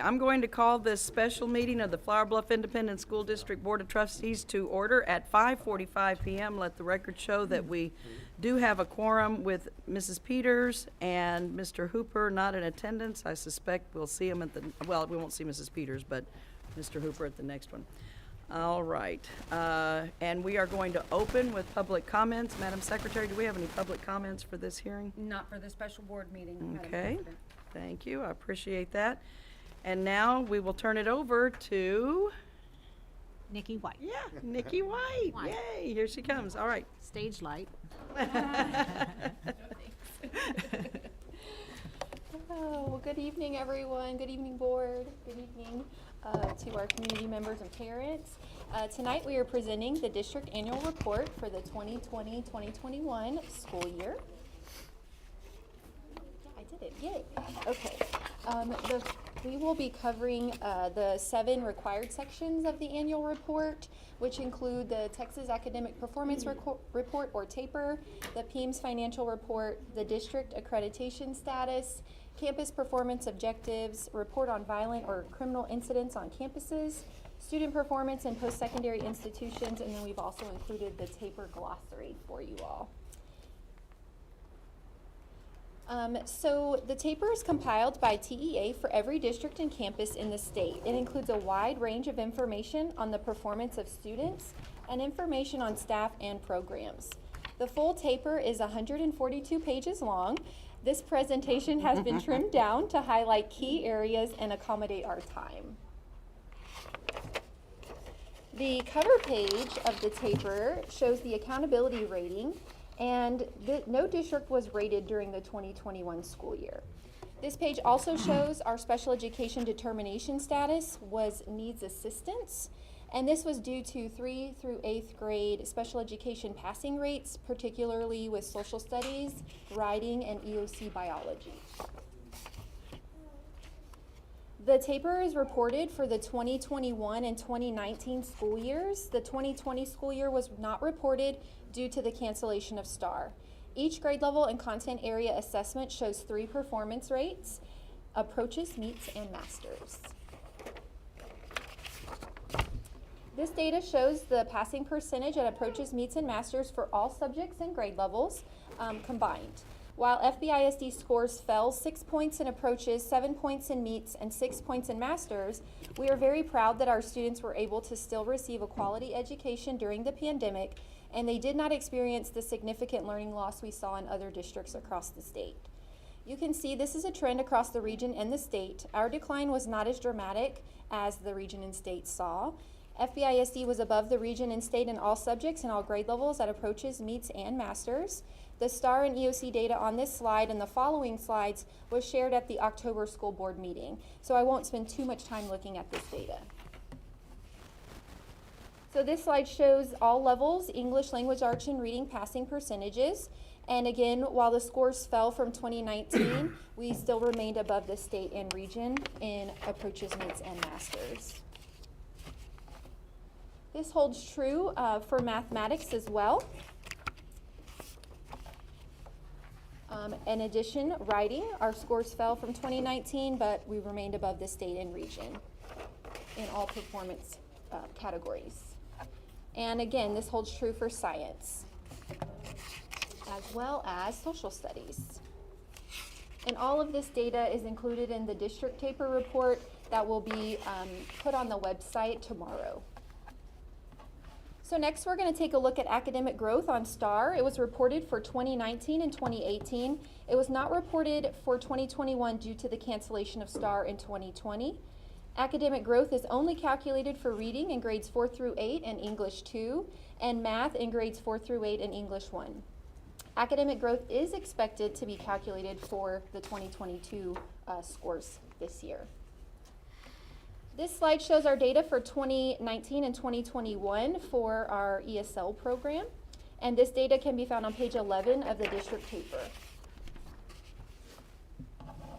I'm going to call this special meeting of the Flower Bluff Independent School District Board of Trustees to order at 5:45 p.m. Let the record show that we do have a quorum with Mrs. Peters and Mr. Hooper not in attendance. I suspect we'll see him at the, well, we won't see Mrs. Peters, but Mr. Hooper at the next one. All right, and we are going to open with public comments. Madam Secretary, do we have any public comments for this hearing? Not for the special board meeting, Madam Okay, President. thank you, I appreciate that. And now we will turn it over to, Nikki White. yeah, Nikki White. White. Yay, here she comes, all right. Stage light. Oh, well, good evening, everyone. Good evening, board. Good evening to our community members and parents. Tonight we are presenting the district annual report for the 2020-2021 school year. I did it, yay. Okay. We will be covering the 7 required sections of the annual report, which include the Texas Academic Performance Report, or TAPER, the PEIMS Financial Report, the district accreditation status, campus performance objectives, report on violent or criminal incidents on campuses, student performance in post-secondary institutions, and then we've also included the TAPER glossary for you all. So the TAPER is compiled by TEA for every district and campus in the state. It includes a wide range of information on the performance of students and information on staff and programs. The full TAPER is 142 pages long. This presentation has been trimmed down to highlight key areas and accommodate our time. The cover page of the TAPER shows the accountability rating, and no district was rated during the 2021 school year. This page also shows our special education determination status was needs assistance, and this was due to 3th through 8th grade special education passing rates, particularly with social studies, writing, and EOC biology. The TAPER is reported for the 2021 and 2019 school years. The 2020 school year was not reported due to the cancellation of STAR. Each grade level and content area assessment shows 3 performance rates: approaches, meets, and masters. This data shows the passing percentage at approaches, meets, and masters for all subjects and grade levels combined. While FBISD scores fell 6 points in approaches, 7 points in meets, and 6 points in masters, we are very proud that our students were able to still receive a quality education during the pandemic, and they did not experience the significant learning loss we saw in other districts across the state. You can see this is a trend across the region and the state. Our decline was not as dramatic as the region and state saw. FBISD was above the region and state in all subjects and all grade levels at approaches, meets, and masters. The STAR and EOC data on this slide and the following slides was shared at the October school board meeting, so I won't spend too much time looking at this data. So this slide shows all levels, English, language arts, and reading passing percentages. And again, while the scores fell from 2019, we still remained above the state and region in approaches, meets, and masters. This holds true for mathematics as well. In addition, writing, our scores fell from 2019, but we remained above the state and region in all performance categories. And again, this holds true for science, as well as social studies. And all of this data is included in the district TAPER report that will be put on the website tomorrow. So next we're going to take a look at academic growth on STAR. It was reported for 2019 and 2018. It was not reported for 2021 due to the cancellation of STAR in 2020. Academic growth is only calculated for reading in grades 4 through 8 and English 2, and math in grades 4 through 8 and English 1. Academic growth is expected to be calculated for the 2022 scores this year. This slide shows our data for 2019 and 2021 for our ESL program, and this data can be found on page 11 of the district TAPER.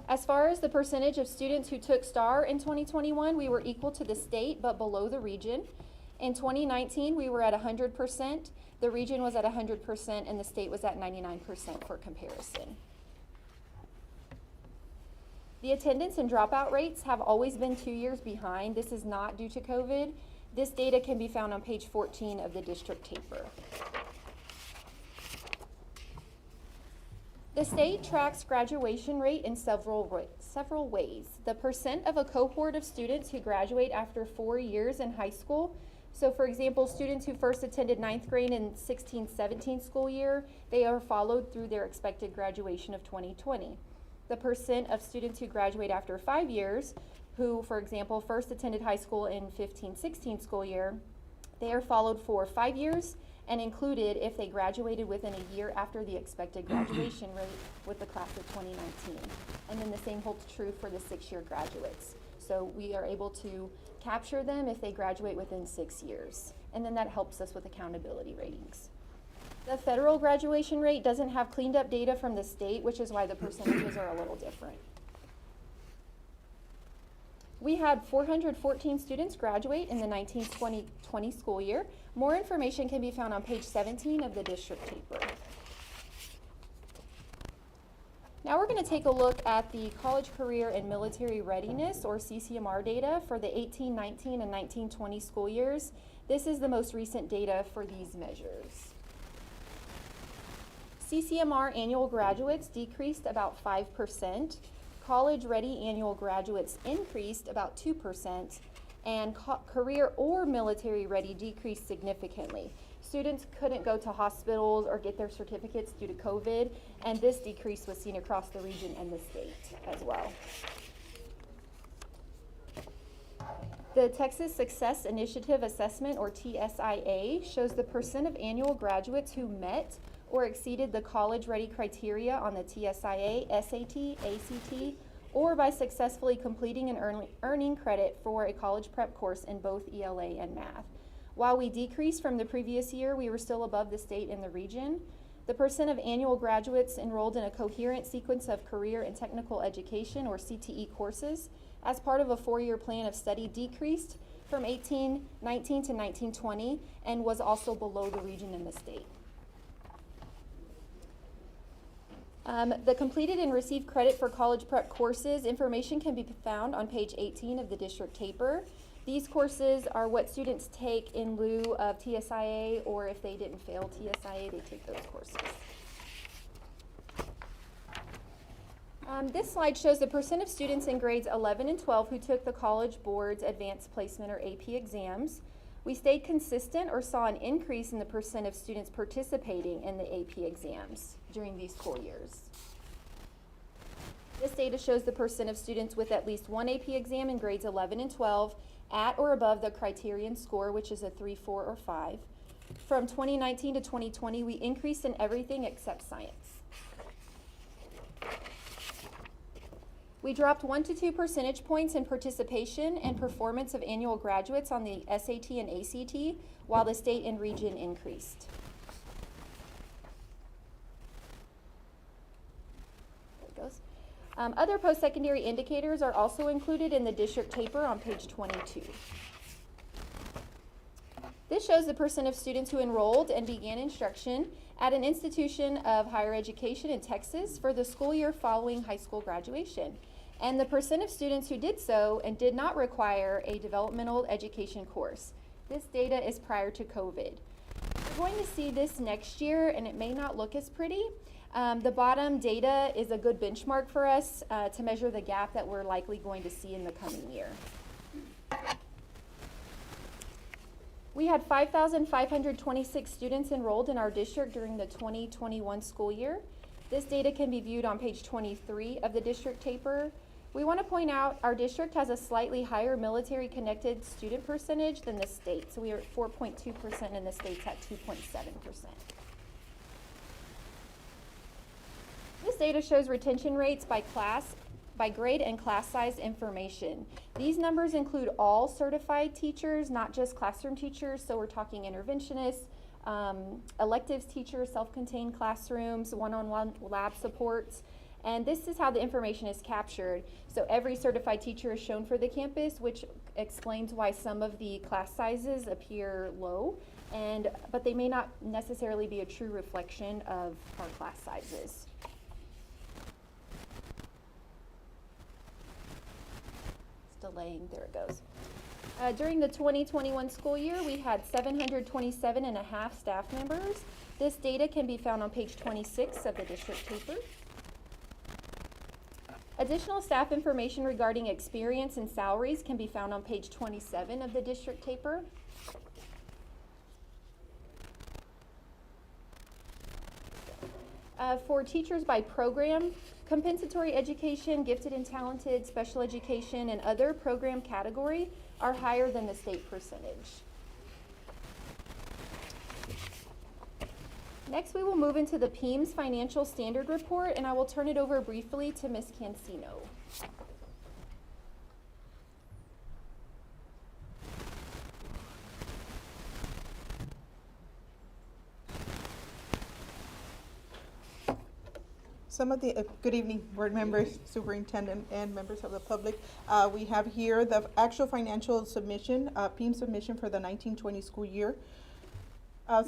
As far as the percentage of students who took STAR in 2021, we were equal to the state but below the region. In 2019, we were at 100%, the region was at 100%, and the state was at 99% for comparison. The attendance and dropout rates have always been 2 years behind. This is not due to COVID. This data can be found on page 14 of the district taper. The state tracks graduation rate in several ways. The percent of a cohort of students who graduate after 4 years in high school. So for example, students who first attended 9th grade in 16-17 school year, they are followed through their expected graduation of 2020. The percent of students who graduate after 5 years, who, for example, first attended high school in 15-16 school year, they are followed for 5 years and included if they graduated within a year after the expected graduation rate with the class of 2019. And then the same holds true for the 6-year graduates. So we are able to capture them if they graduate within 6 years. And then that helps us with accountability ratings. The federal graduation rate doesn't have cleaned up data from the state, which is why the percentages are a little different. We had 414 students graduate in the 1920 school year. More information can be found on page 17 of the district taper. Now we're going to take a look at the college career and military readiness, or CCMR data, for the 18-19 and 19-20 school years. This is the most recent data for these measures. CCMR annual graduates decreased about 5%. College-ready annual graduates increased about 2%, and career or military-ready decreased significantly. Students couldn't go to hospitals or get their certificates due to COVID, and this decrease was seen across the region and the state as well. The Texas Success Initiative Assessment, or TSIA, shows the percent of annual graduates who met or exceeded the college-ready criteria on the TSIA, SAT, ACT, or by successfully completing and earning credit for a college prep course in both ELA and math. While we decreased from the previous year, we were still above the state and the region. The percent of annual graduates enrolled in a coherent sequence of career and technical education, or CTE, courses as part of a 4-year plan of study decreased from 18-19 to 19-20 and was also below the region and the state. The completed and received credit for college prep courses information can be found on page 18 of the district taper. These courses are what students take in lieu of TSIA, or if they didn't fail TSIA, they take those courses. This slide shows the percent of students in grades 11 and 12 who took the College Board's Advanced Placement, or AP, exams. We stayed consistent or saw an increase in the percent of students participating in the AP exams during these school years. This data shows the percent of students with at least one AP exam in grades 11 and 12 at or above the criterion score, which is a 3, 4, or 5. From 2019 to 2020, we increased in everything except science. We dropped 1 to 2 percentage points in participation and performance of annual graduates on the SAT and ACT, while the state and region increased. There it goes. Other post-secondary indicators are also included in the district taper on page 22. This shows the percent of students who enrolled and began instruction at an institution of higher education in Texas for the school year following high school graduation, and the percent of students who did so and did not require a developmental education course. This data is prior to COVID. We're going to see this next year, and it may not look as pretty. The bottom data is a good benchmark for us to measure the gap that we're likely going to see in the coming year. We had 5,526 students enrolled in our district during the 2021 school year. This data can be viewed on page 23 of the district taper. We want to point out our district has a slightly higher military-connected student percentage than the state. So we are at 4.2% and the state's at 2.7%. This data shows retention rates by class, by grade and class size information. These numbers include all certified teachers, not just classroom teachers. So we're talking interventionists, electives teachers, self-contained classrooms, one-on-one lab supports. And this is how the information is captured. So every certified teacher is shown for the campus, which explains why some of the class sizes appear low, but they may not necessarily be a true reflection of our class sizes. delaying. There it goes. During the 2021 school year, we had 727 and a half staff members. This data can be found on page 26 of the district paper. Additional staff information regarding experience and salaries can be found on page 27 of the district paper. For teachers by program, compensatory education, gifted and talented, special education, and other program category are higher than the state percentage. Next, we will move into the PEAMS Financial Standard Report, and I will turn it over briefly to Ms. Cancino. Some of the, good evening, board members, superintendent, and members of the public. We have here the actual financial submission, PEAM submission for the 1920 school year.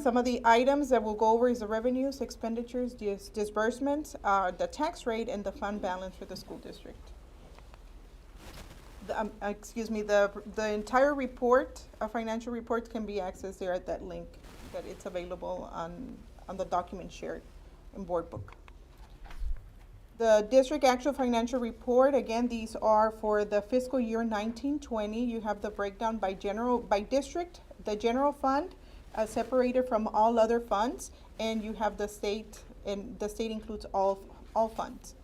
Some of the items that we'll go over is the revenues, expenditures, disbursements, the tax rate, and the fund balance for the school district. The entire report, financial report can be accessed there at that link that it's available on the document shared in board book. The district actual financial report, again, these are for the fiscal year 1920. You have the breakdown by district, the general fund, separated from all other funds, and you have the state, and the state includes all funds.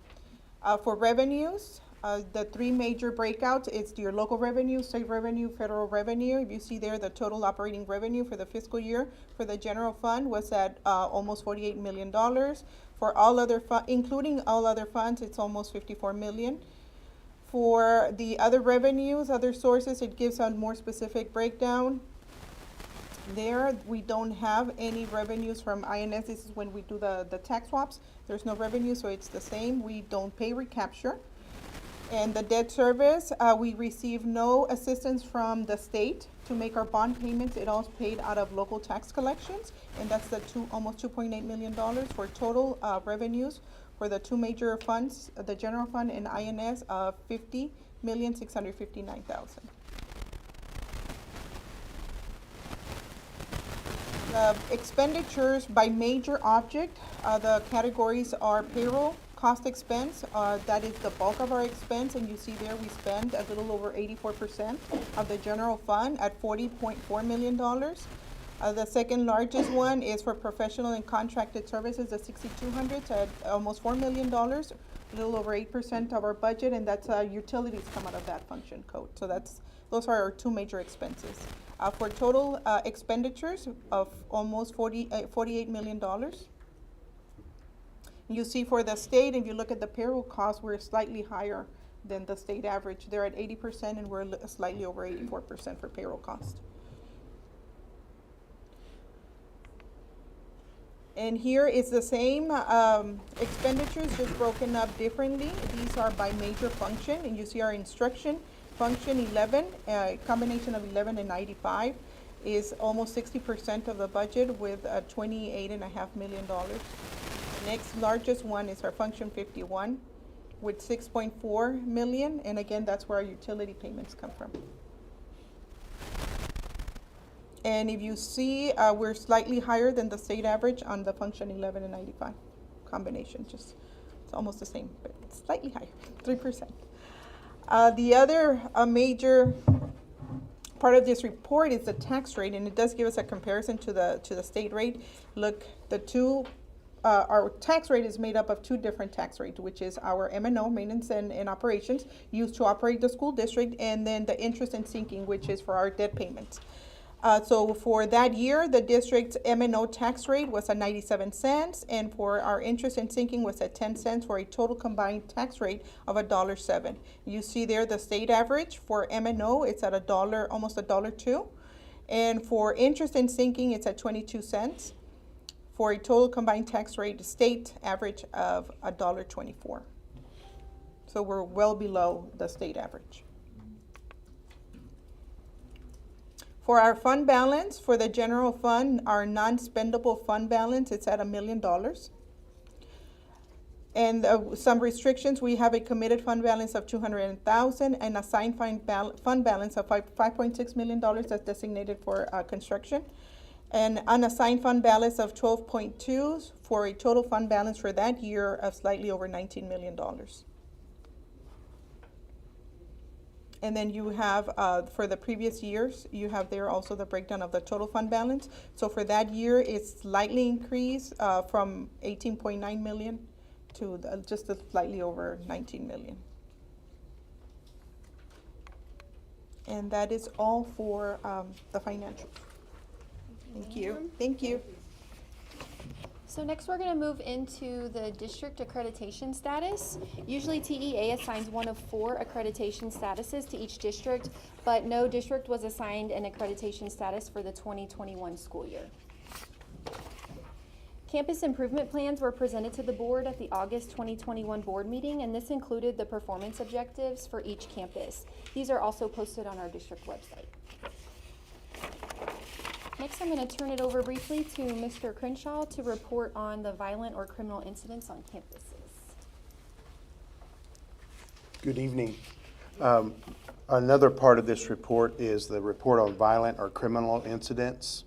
For revenues, the three major breakouts, it's your local revenue, state revenue, federal revenue. If you see there, the total operating revenue for the fiscal year for the general fund was at almost $48 million. For all other including all other funds, it's almost 54 million. For the other revenues, other sources, it gives a more specific breakdown. There, we don't have any revenues from INS. This is when we do the tax swaps. There's no revenue, so it's the same. We don't pay recapture. And the debt service, we receive no assistance from the state to make our bond payments. It all's paid out of local tax collections, and that's the almost $2.8 million for total revenues for the two major funds, the general fund and INS, of $50,659,000. The expenditures by major object, the categories are payroll, cost expense, that is the bulk of our expense, and you see there we spend a little over 84% of the general fund at $40.4 million. The second largest one is for professional and contracted services, the 6,200 at almost $4 million, a little over 8% of our budget, and that's utilities come out of that function code. So those are our two major expenses. For total expenditures of almost $48 million. You see for the state, if you look at the payroll costs, we're slightly higher than the state average. They're at 80% and we're slightly over 84% for payroll cost. And here is the same expenditures, just broken up differently. These are by major function, and you see our instruction function 11, combination of 11 and 95 is almost 60% of the budget with $28.5 million. Next largest one is our function 51 with 6.4 million, and again, that's where our utility payments come from. And if you see, we're slightly higher than the state average on the function 11 and 95 combination. It's almost the same, but it's slightly higher, 3%. The other major part of this report is the tax rate, and it does give us a comparison to the state rate. Look, our tax rate is made up of two different tax rates, which is our M&O, maintenance and operations, used to operate the school district, and then the interest and sinking, which is for our debt payments. So for that year, the district's M&O tax rate was at 97 cents, and for our interest and sinking was at 10 cents, for a total combined tax rate of $1.07. You see there the state average for M&O, it's at $1, almost $1.02, and for interest and sinking, it's at 22 cents. For a total combined tax rate, state average of $1.24. So we're well below the state average. For our fund balance, for the general fund, our non-spendable fund balance, it's at $1 million. And some restrictions, we have a committed fund balance of 200,000 and assigned fund balance of $5.6 million that's designated for construction. And unassigned fund balance of 12.2 for a total fund balance for that year of slightly over $19 million. And then you have, for the previous years, you have there also the breakdown of the total fund balance. So for that year, it's slightly increased from 18.9 million to just slightly over 19 million. And that is all for the financials. Thank you. Thank you. So next we're gonna move into the district accreditation status. Usually TEA assigns one of 4 accreditation statuses to each district, but no district was assigned an accreditation status for the 2021 school year. Campus improvement plans were presented to the board at the August 2021 board meeting, and this included the performance objectives for each campus. These are also posted on our district website. Next, I'm going to turn it over briefly to Mr. Crenshaw to report on the violent or criminal incidents on campuses. Good evening. Another part of this report is the report on violent or criminal incidents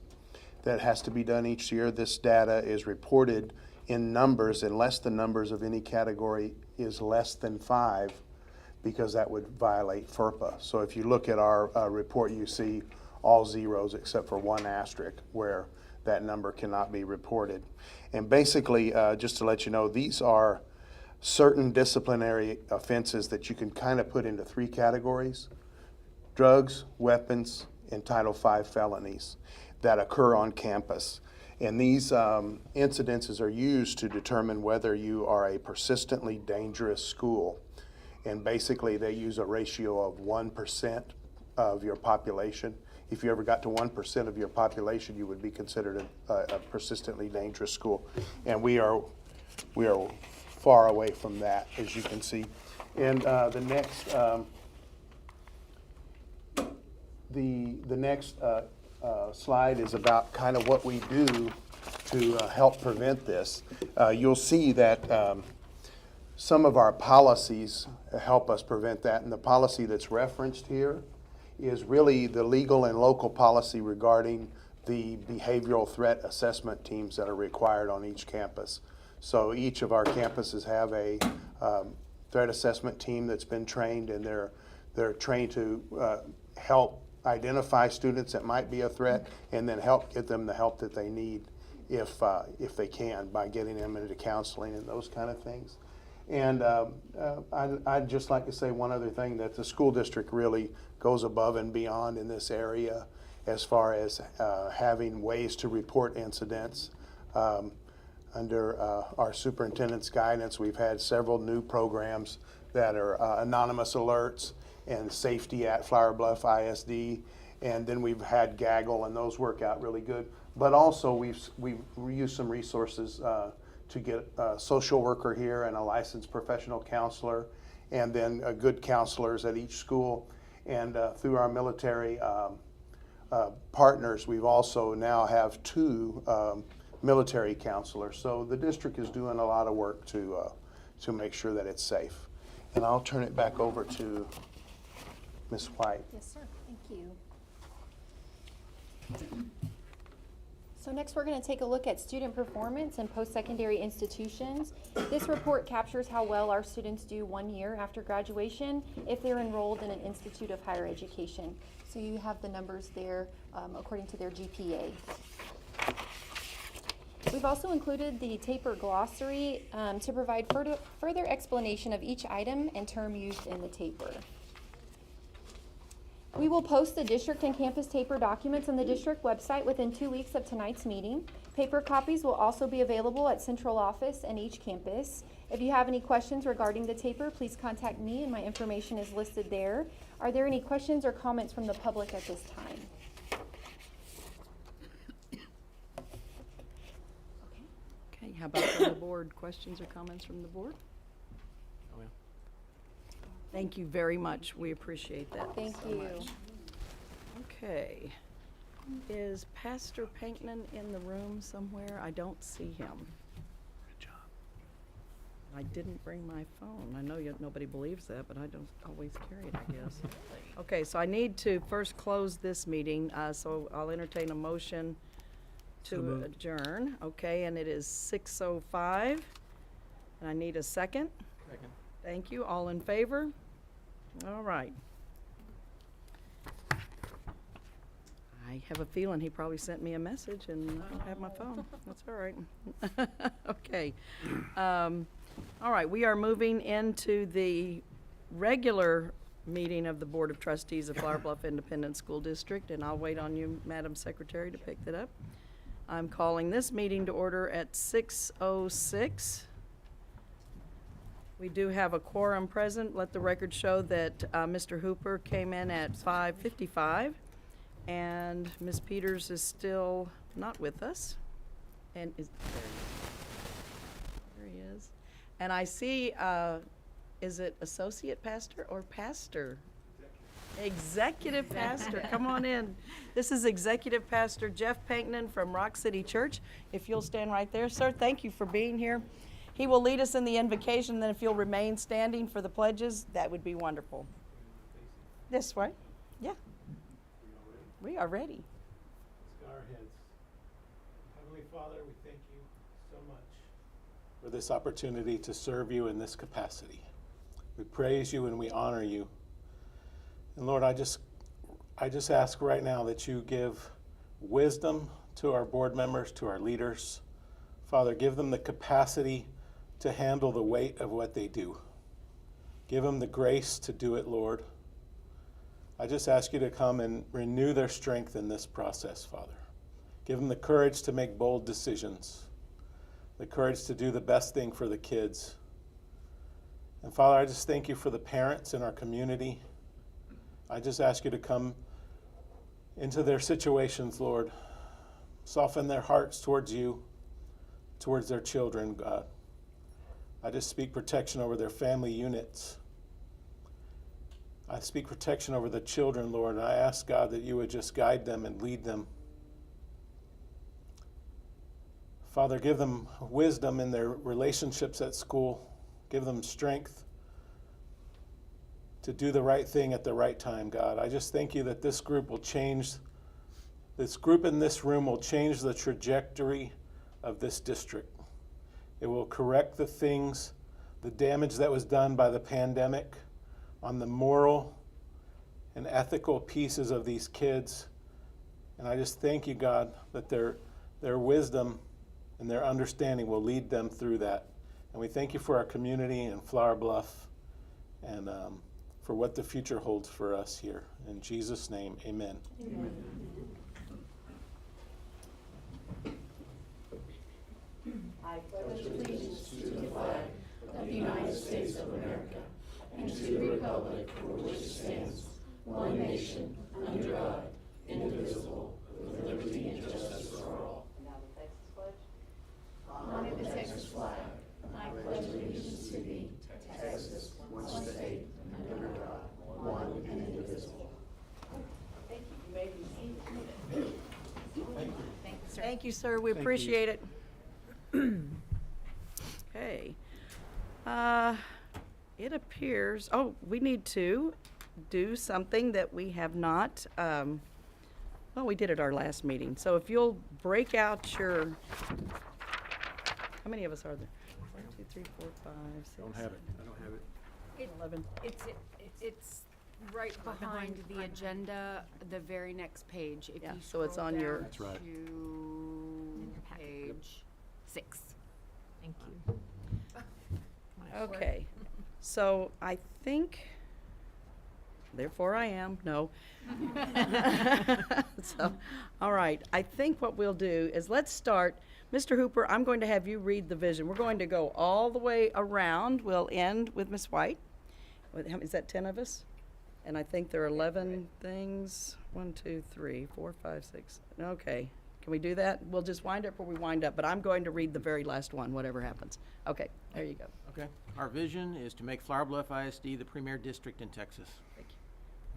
that has to be done each year. This data is reported in numbers unless the numbers of any category is less than 5, because that would violate FERPA. So if you look at our report, you see all zeros except for 1 asterisk where that number cannot be reported. And basically, just to let you know, these are certain disciplinary offenses that you can kind of put into 3 categories: drugs, weapons, and Title V felonies that occur on campus. And these incidences are used to determine whether you are a persistently dangerous school. And basically they use a ratio of 1% of your population. If you ever got to 1% of your population, you would be considered a persistently dangerous school. And we are far away from that, as you can see. And the next slide is about kind of what we do to help prevent this. You'll see that some of our policies help us prevent that, and the policy that's referenced here is really the legal and local policy regarding the behavioral threat assessment teams that are required on each campus. So each of our campuses have a threat assessment team that's been trained, and they're trained to help identify students that might be a threat, and then help get them the help that they need if they can, by getting them into counseling and those kind of things. And I'd just like to say one other thing, that the school district really goes above and beyond in this area as far as having ways to report incidents. Under our superintendent's guidance, we've had several new programs that are anonymous alerts and safety at Flower Bluff ISD, and then we've had Gaggle, and those work out really good. But also we've used some resources to get a social worker here and a licensed professional counselor, and then good counselors at each school. And through our military partners, we've also now have 2 military counselors. So the district is doing a lot of work to make sure that it's safe. And I'll turn it back over to Ms. White. Yes, sir. Thank you. So next we're going to take a look at student performance in post-secondary institutions. This report captures how well our students do 1 year after graduation if they're enrolled in an institute of higher education. So you have the numbers there according to their GPA. We've also included the TAPER glossary to provide further explanation of each item and term used in the TAPER. We will post the district and campus TAPER documents on the district website within 2 weeks of tonight's meeting. Paper copies will also be available at central office and each campus. If you have any questions regarding the TAPER, please contact me, and my information is listed there. Are there any questions or comments from the public at this time? Okay, how about from the board? Questions or comments from the board? Thank you very much. We appreciate that. Thank so you. much. Okay. Is Pastor Pinkman in the room somewhere? I don't see him. Good job. I didn't bring my phone. I know nobody believes that, but I don't always carry it, I guess. Okay, so I need to first close this meeting, so I'll entertain a motion to adjourn. Okay, and it is 6:05, and I need a second. Second. Thank you. All in favor? All right. I have a feeling he probably sent me a message and I don't have my phone. That's all right. Okay. All right, we are moving into the regular meeting of the Board of Trustees of Flower Bluff Independent School District, and I'll wait on you, Madam Secretary, to pick that up. I'm calling this meeting to order at 6:06. We do have a quorum present. Let the record show that Mr. Hooper came in at 5:55, and Ms. Peters is still not with us. And there he is. And I see, is it associate pastor or pastor? Executive pastor, come on in. This is Executive Pastor Jeff Panknin from Rock City Church. If you'll stand right there, sir, thank you for being here. He will lead us in the invocation, then if you'll remain standing for the pledges, that would be wonderful. This way? Yeah. We are ready. Let's bow our heads. Heavenly Father, we thank you so much for this opportunity to serve you in this capacity. We praise you and we honor you. And Lord, I just ask right now that you give wisdom to our board members, to our leaders. Father, give them the capacity to handle the weight of what they do. Give them the grace to do it, Lord. I just ask you to come and renew their strength in this process, Father. Give them the courage to make bold decisions, the courage to do the best thing for the kids. And Father, I just thank you for the parents in our community. I just ask you to come into their situations, Lord. Soften their hearts towards you, towards their children, God. I just speak protection over their family units. I speak protection over the children, Lord, and I ask, God, that you would just guide them and lead them. Father, give them wisdom in their relationships at school. Give them strength to do the right thing at the right time, God. I just thank you that this group in this room will change the trajectory of this district. It will correct the things, the damage that was done by the pandemic on the moral and ethical pieces of these kids. And I just thank you, God, that their wisdom and their understanding will lead them through that. And we thank you for our community in Flower Bluff and for what the future holds for us here. In Jesus' name, amen. Amen. I pledge allegiance to the flag of the United States of America and to the republic for which it stands, one nation, under God, indivisible, with liberty and justice for all. Now the Texas pledge. Honor the Texas flag. I pledge allegiance to thee, Texas, one state, under God, one and indivisible. Thank you. You may be seated. Thank you, sir. We appreciate it. Okay. It appears, we need to do something that we have not, well, we did at our last meeting. So if you'll break out your, how many of us are there? 1, 2, 3, 4, 5, 6, Don't have it. I don't have it. 11. It's right behind the agenda, the very next page. If Yeah, you so it's scroll on your- down That's right. to page 6. Thank you. Okay. So I think, therefore I am, no. So, all right, I think what we'll do is let's start. Mr. Hooper, I'm going to have you read the vision. We're going to go all the way around. We'll end with Ms. White. Is that 10 of us? And I think there are 11 things. 1, 2, 3, 4, 5, 6. Okay. Can we do that? We'll just wind up where we wind up, but I'm going to read the very last one, whatever happens. Okay, there you go. Okay. Our vision is to make Flower Bluff ISD the premier district in Texas. Thank you.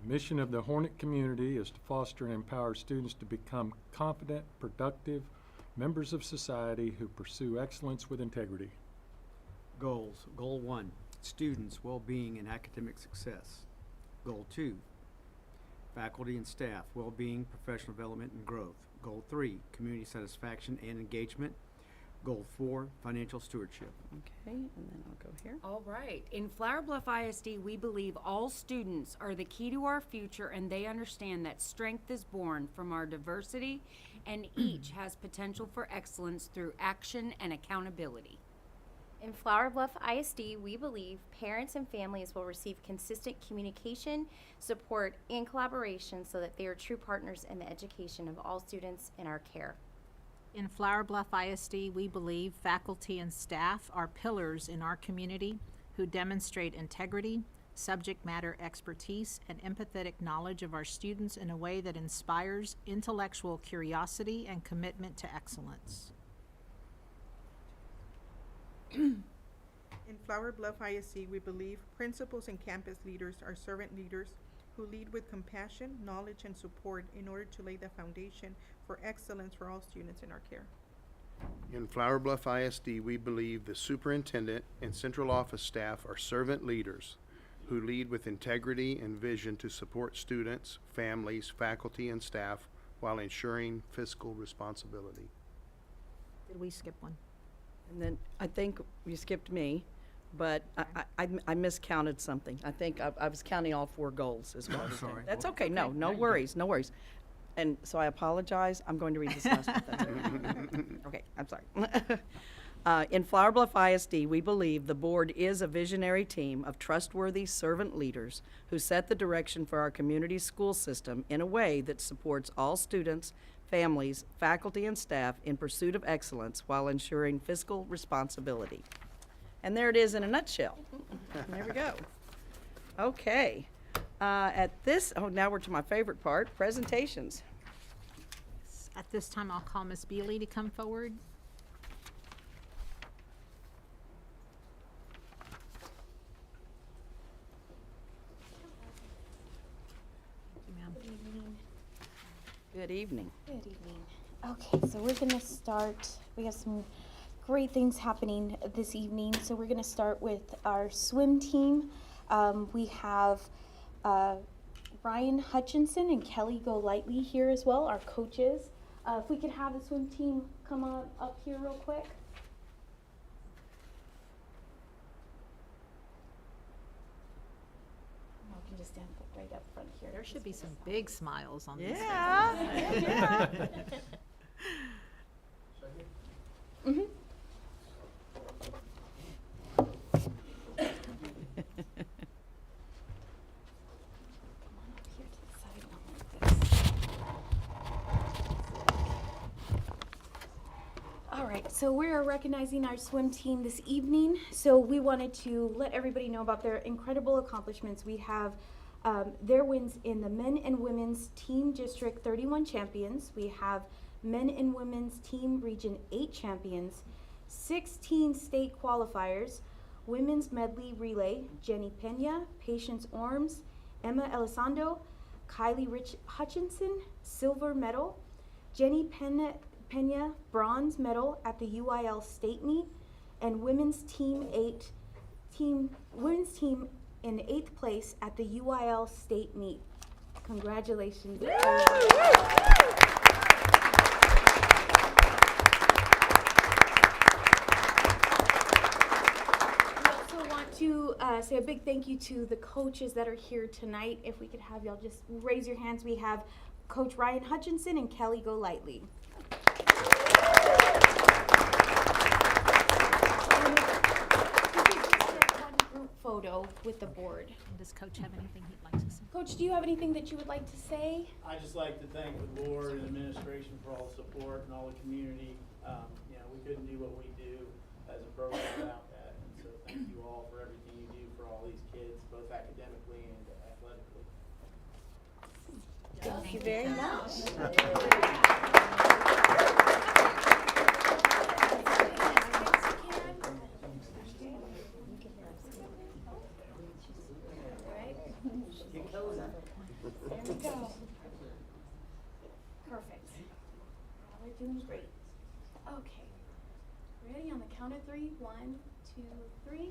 The mission of the Hornet community is to foster and empower students to become confident, productive members of society who pursue excellence with integrity. Goals. Goal 1, students' well-being and academic success. Goal 2, faculty and staff, well-being, professional development, and growth. Goal 3, community satisfaction and engagement. Goal 4, financial stewardship. Okay, and then I'll go here. All right. In Flower Bluff ISD, we believe all students are the key to our future, and they understand that strength is born from our diversity, and each has potential for excellence through action and accountability. In Flower Bluff ISD, we believe parents and families will receive consistent communication, support, and collaboration so that they are true partners in the education of all students in our care. In Flower Bluff ISD, we believe faculty and staff are pillars in our community who demonstrate integrity, subject matter expertise, and empathetic knowledge of our students in a way that inspires intellectual curiosity and commitment to excellence. In Flower Bluff ISD, we believe principals and campus leaders are servant leaders who lead with compassion, knowledge, and support in order to lay the foundation for excellence for all students in our care. In Flower Bluff ISD, we believe the superintendent and central office staff are servant leaders who lead with integrity and vision to support students, families, faculty, and staff while ensuring fiscal responsibility. Did we skip one? And then I think you skipped me, but I miscounted something. I think I was counting all 4 goals as well. Sorry. That's okay. No, no worries, no worries. And so I apologize. I'm going to read this last one. That's okay. Okay, I'm sorry. In Flower Bluff ISD, we believe the board is a visionary team of trustworthy servant leaders who set the direction for our community school system in a way that supports all students, families, faculty, and staff in pursuit of excellence while ensuring fiscal responsibility. And there it is in a nutshell. There we go. Okay. Now we're to my favorite part, presentations. At this time, I'll call Ms. Bealey to come forward. Thank you, ma'am. Good evening. Good evening. Okay, so we're going to start. We have some great things happening this evening. So we're going to start with our swim team. We have Ryan Hutchinson and Kelly Golightly here as well, our coaches. If we could have the swim team come on up here real quick. You can just stand right up front here. There should be some big smiles on this. Yeah. Mm-hmm. All right, so we are recognizing our swim team this evening. So we wanted to let everybody know about their incredible accomplishments. We have their wins in the men and women's team district 31 champions. We have men and women's team region 8 champions, 16 state qualifiers, women's medley relay, Jenny Pena, Patience Orms, Emma Elizondo, Kylie Rich Hutchinson, silver medal, Jenny Pena, bronze medal at the UIL state meet, and women's team in 8th place at the UIL state meet. Congratulations. We also want to say a big thank you to the coaches that are here tonight. If we could have y'all just raise your hands. We have Coach Ryan Hutchinson and Kelly Golightly. Photo with the board. Does Coach have anything he'd like to say? Coach, do you have anything that you would like to say? I'd just like to thank the board and administration for all the support and all the community. We couldn't do what we do as a program without that. And so thank you all for everything you do for all these kids, both academically and athletically. Thank you very much. There we go. Perfect. We're doing great. Okay. Ready on the count of 3. 1, 2, 3. 1,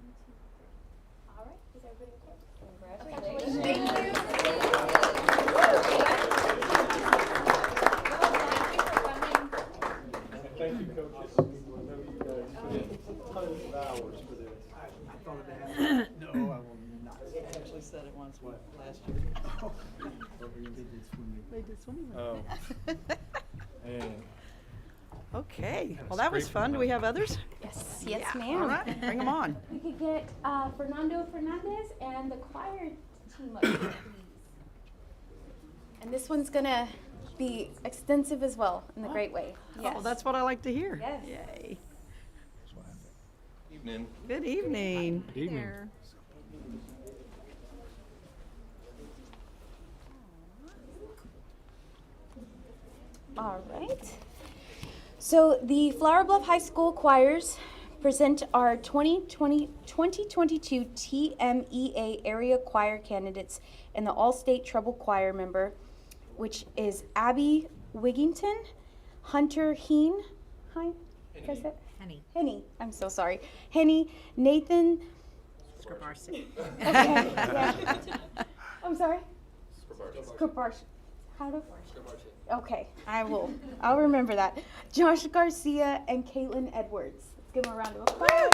2, 3. All right, is everybody okay? Congratulations. Thank you, coaches. I know you guys put in tons of hours for this. I thought of that. No, I will not. I actually said it once last year. They did swimming. Oh. And Okay, well, that was fun. Do we have others? Yes, Yeah, yes, ma'am. All right, bring them on. We could get Fernando Fernandez and the choir team up here, please. And this one's gonna be extensive as well in a great way. Yes. Oh, that's what I like to hear. Yes. Yay. Evening. Good evening. good evening. All right. So the Flower Bluff High School choirs present our 2022 TMEA area choir candidates and the All-State Treble Choir member, which is Abby Wigington, Hunter Heen, Henny, I'm so sorry. Henny, Nathan. Scribarsi. Okay, yeah. I'm sorry. Scribarsi. How to? Okay, I'll remember that. Josh Garcia and Caitlin Edwards. Let's give them a round of applause.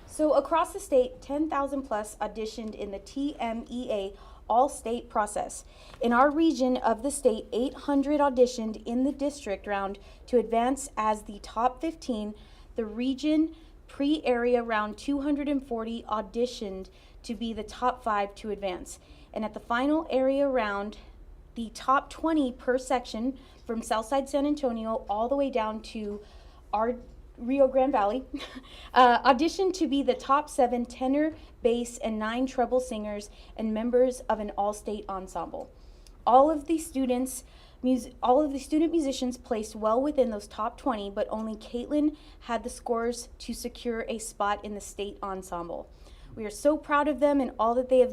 So across the state, 10,000 plus auditioned in the TMEA all-state process. In our region of the state, 800 auditioned in the district round to advance as the top 15. The region pre-area round 240 auditioned to be the top 5 to advance. And at the final area round, the top 20 per section from Southside San Antonio all the way down to our Rio Grande Valley, auditioned to be the top 7 tenor, bass, and 9 treble singers and members of an all-state ensemble. All of the student musicians placed well within those top 20, but only Caitlin had the scores to secure a spot in the state ensemble. We are so proud of them and all they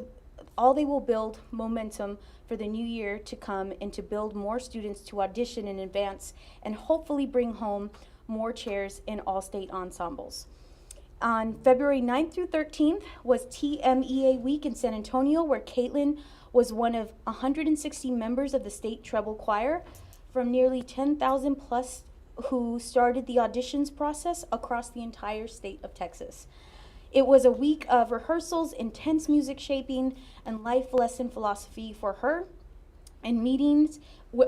will build momentum for the new year to come and to build more students to audition in advance and hopefully bring home more chairs in all state ensembles. On February 9th through 13th was TMEA week in San Antonio, where Caitlin was one of 160 members of the state treble choir from nearly 10,000 plus who started the auditions process across the entire state of Texas. It was a week of rehearsals, intense music shaping, and life lesson philosophy for her, and meetings,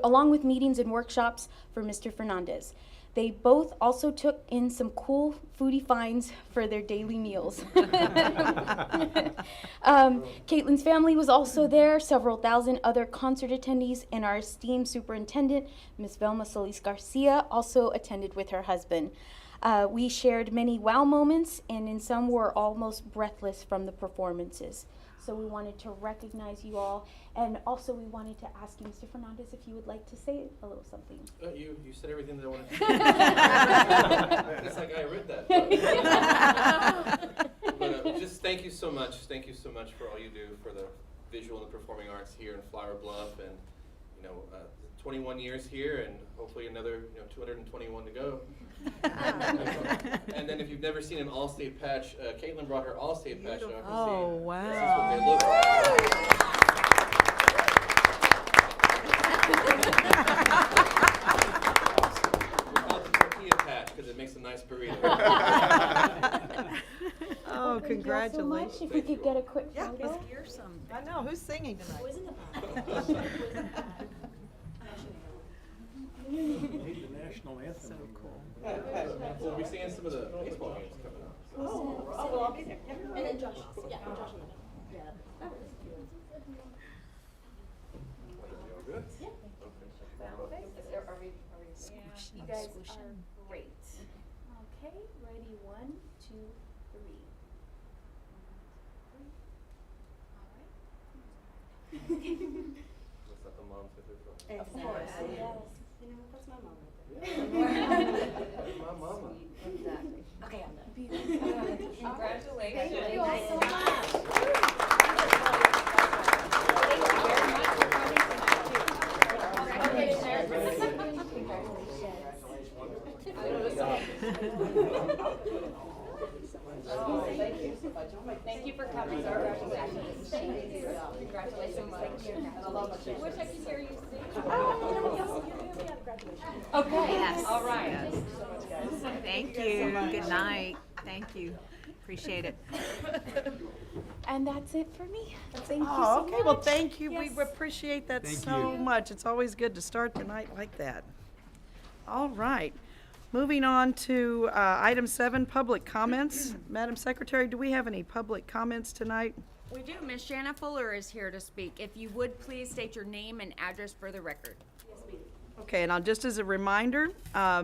along with meetings and workshops for Mr. Fernandez. They both also took in some cool foodie finds for their daily meals. Caitlin's family was also there, several thousand other concert attendees, and our esteemed superintendent, Ms. Velma Solis Garcia, also attended with her husband. We shared many wow moments, and in some were almost breathless from the performances. So we wanted to recognize you all, and also we wanted to ask you, Mr. Fernandez, if you would like to say a little something. You said everything that I wanted to say. It's like I read that. But just thank you so much. Thank you so much for all you do for the visual and performing arts here in Flower Bluff, and 21 years here, and hopefully another 221 to go. And then if you've never seen an all-state patch, Caitlin brought her all-state patch up. Oh, wow. This is what they look We call it the tortilla patch because it makes a nice burrito. Oh, congratulations. So much. If we could get a quick Yeah, photo. let's hear some. I know, who's singing tonight? The national anthem. So cool. We'll be seeing some of the baseball games coming up. Oh, well, I'll be there. And then Josh. Yeah, Josh. Yeah. Good? Yeah. You guys are great. Okay, ready? 1, 2, 3. All right. Let's let the moms get their photo. Of course. Yes. You know, that's my mom right there. That's my mama. Exactly. Okay, I'm done. Congratulations. Thank you all so much. Thank you very much for coming tonight, too. Congratulations. Congratulations. Wish I could hear you sing. Okay. Yes. All right. Yes. Thank you. Good night. Thank you. Appreciate it. And that's it for me. Thank you Oh, so okay, much. well, thank you. Yes. We appreciate that Thank so you. much. It's always good to start the night like that. All right. Moving on to item 7, public comments. Madam Secretary, do we have any public comments tonight? We do. Miss Shanna Fuller is here to speak. If you would please state your name and address for the record. Okay, and just as a reminder,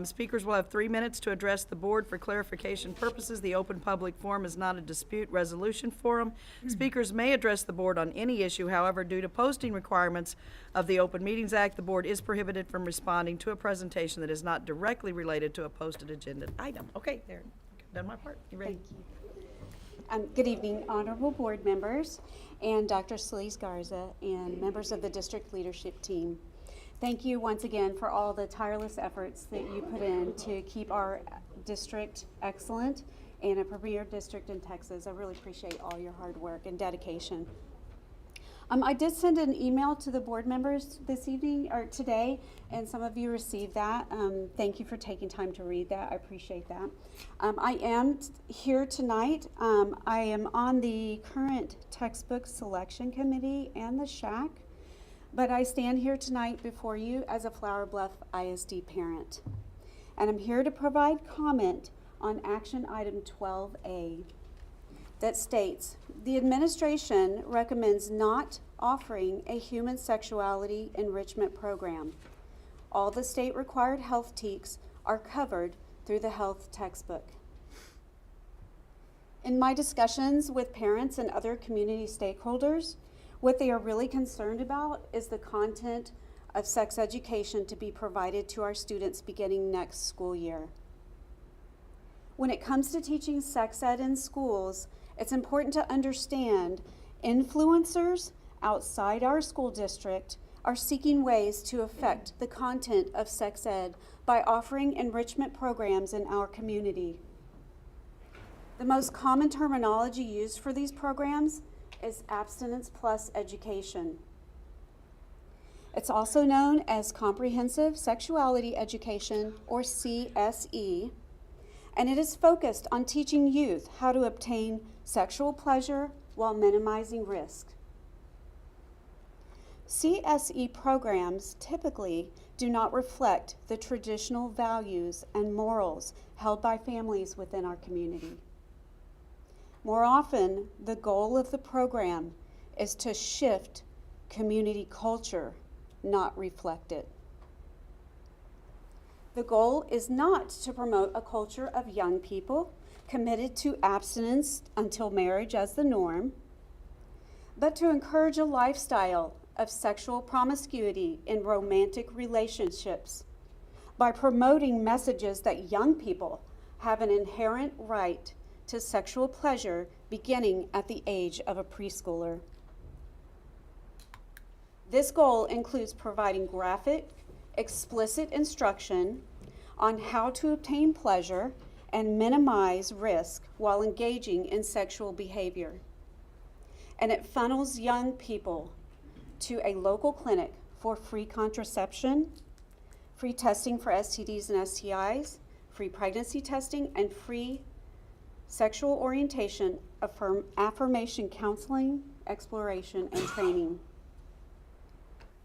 speakers will have 3 minutes to address the board for clarification purposes. The open public forum is not a dispute resolution forum. Speakers may address the board on any issue. However, due to posting requirements of the Open Meetings Act, the board is prohibited from responding to a presentation that is not directly related to a posted agenda item. Okay, there, done my part. You ready? Thank you. Good evening, honorable board members and Dr. Solis Garza and members of the district leadership team. Thank you once again for all the tireless efforts that you put in to keep our district excellent and a premier district in Texas. I really appreciate all your hard work and dedication. I did send an email to the board members this evening or today, and some of you received that. Thank you for taking time to read that. I appreciate that. I am here tonight. I am on the current textbook selection committee and the SHAC, but I stand here tonight before you as a Flower Bluff ISD parent. And I'm here to provide comment on action item 12A that states, the administration recommends not offering a human sexuality enrichment program. All the state required health TEKS are covered through the health textbook. In my discussions with parents and other community stakeholders, what they are really concerned about is the content of sex education to be provided to our students beginning next school year. When it comes to teaching sex ed in schools, it's important to understand influencers outside our school district are seeking ways to affect the content of sex ed by offering enrichment programs in our community. The most common terminology used for these programs is abstinence plus education. It's also known as comprehensive sexuality education, or CSE, and it is focused on teaching youth how to obtain sexual pleasure while minimizing risk. CSE programs typically do not reflect the traditional values and morals held by families within our community. More often, the goal of the program is to shift community culture, not reflect it. The goal is not to promote a culture of young people committed to abstinence until marriage as the norm, but to encourage a lifestyle of sexual promiscuity in romantic relationships by promoting messages that young people have an inherent right to sexual pleasure beginning at the age of a preschooler. This goal includes providing graphic, explicit instruction on how to obtain pleasure and minimize risk while engaging in sexual behavior. And it funnels young people to a local clinic for free contraception, free testing for STDs and STIs, free pregnancy testing, and free sexual orientation, affirmation counseling, exploration, and training.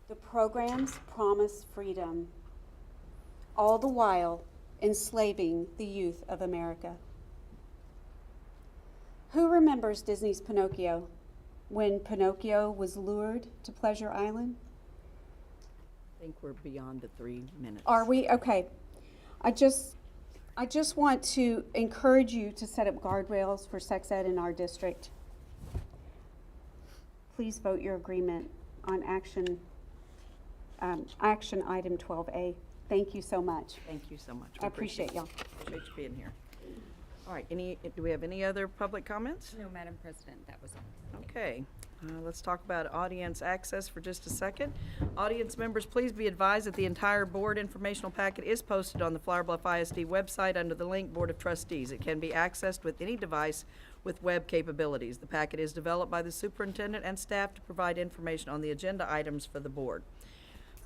The programs promise freedom, all the while enslaving the youth of America. Who remembers Disney's Pinocchio, when Pinocchio was lured to Pleasure Island? I think we're beyond the 3 minutes. Are we? Okay. I just want to encourage you to set up guardrails for sex ed in our district. Please vote your agreement on action item 12A. Thank you so much. Thank you so much. I appreciate y'all. Appreciate you being here. All right, do we have any other public comments? No, Madam President, that was all. Okay. Let's talk about audience access for just a second. Audience members, please be advised that the entire board informational packet is posted on the Flower Bluff ISD website under the link Board of Trustees. It can be accessed with any device with web capabilities. The packet is developed by the superintendent and staff to provide information on the agenda items for the board.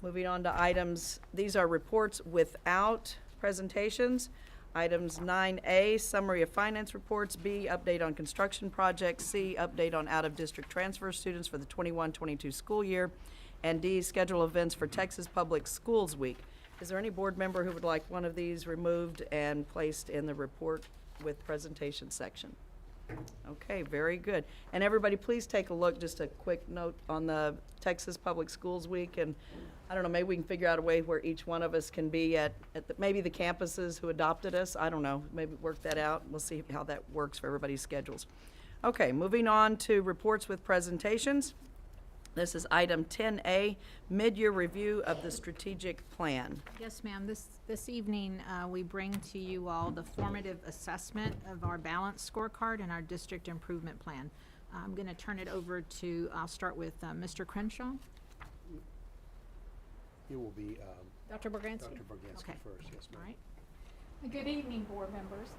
Moving on to items, these are reports without presentations. Items 9A, summary of finance reports. B, update on construction projects. C, update on out-of-district transfer students for the 21-22 school year. And D, schedule events for Texas Public Schools Week. Is there any board member who would like one of these removed and placed in the report with presentation section? Okay, very good. And everybody, please take a look, just a quick note on the Texas Public Schools Week, and I don't know, maybe we can figure out a way where each one of us can be at maybe the campuses who adopted us. I don't know, maybe work that out. We'll see how that works for everybody's schedules. Okay, moving on to reports with presentations. This is item 10A, mid-year review of the strategic plan. Yes, ma'am. This evening, we bring to you all the formative assessment of our balanced scorecard and our district improvement plan. I'm going to turn it over to, I'll start with Mr. Crenshaw. It will be Dr. Borgansky? Dr. Borgansky Okay. first, yes, ma'am. All right. Good evening, board members.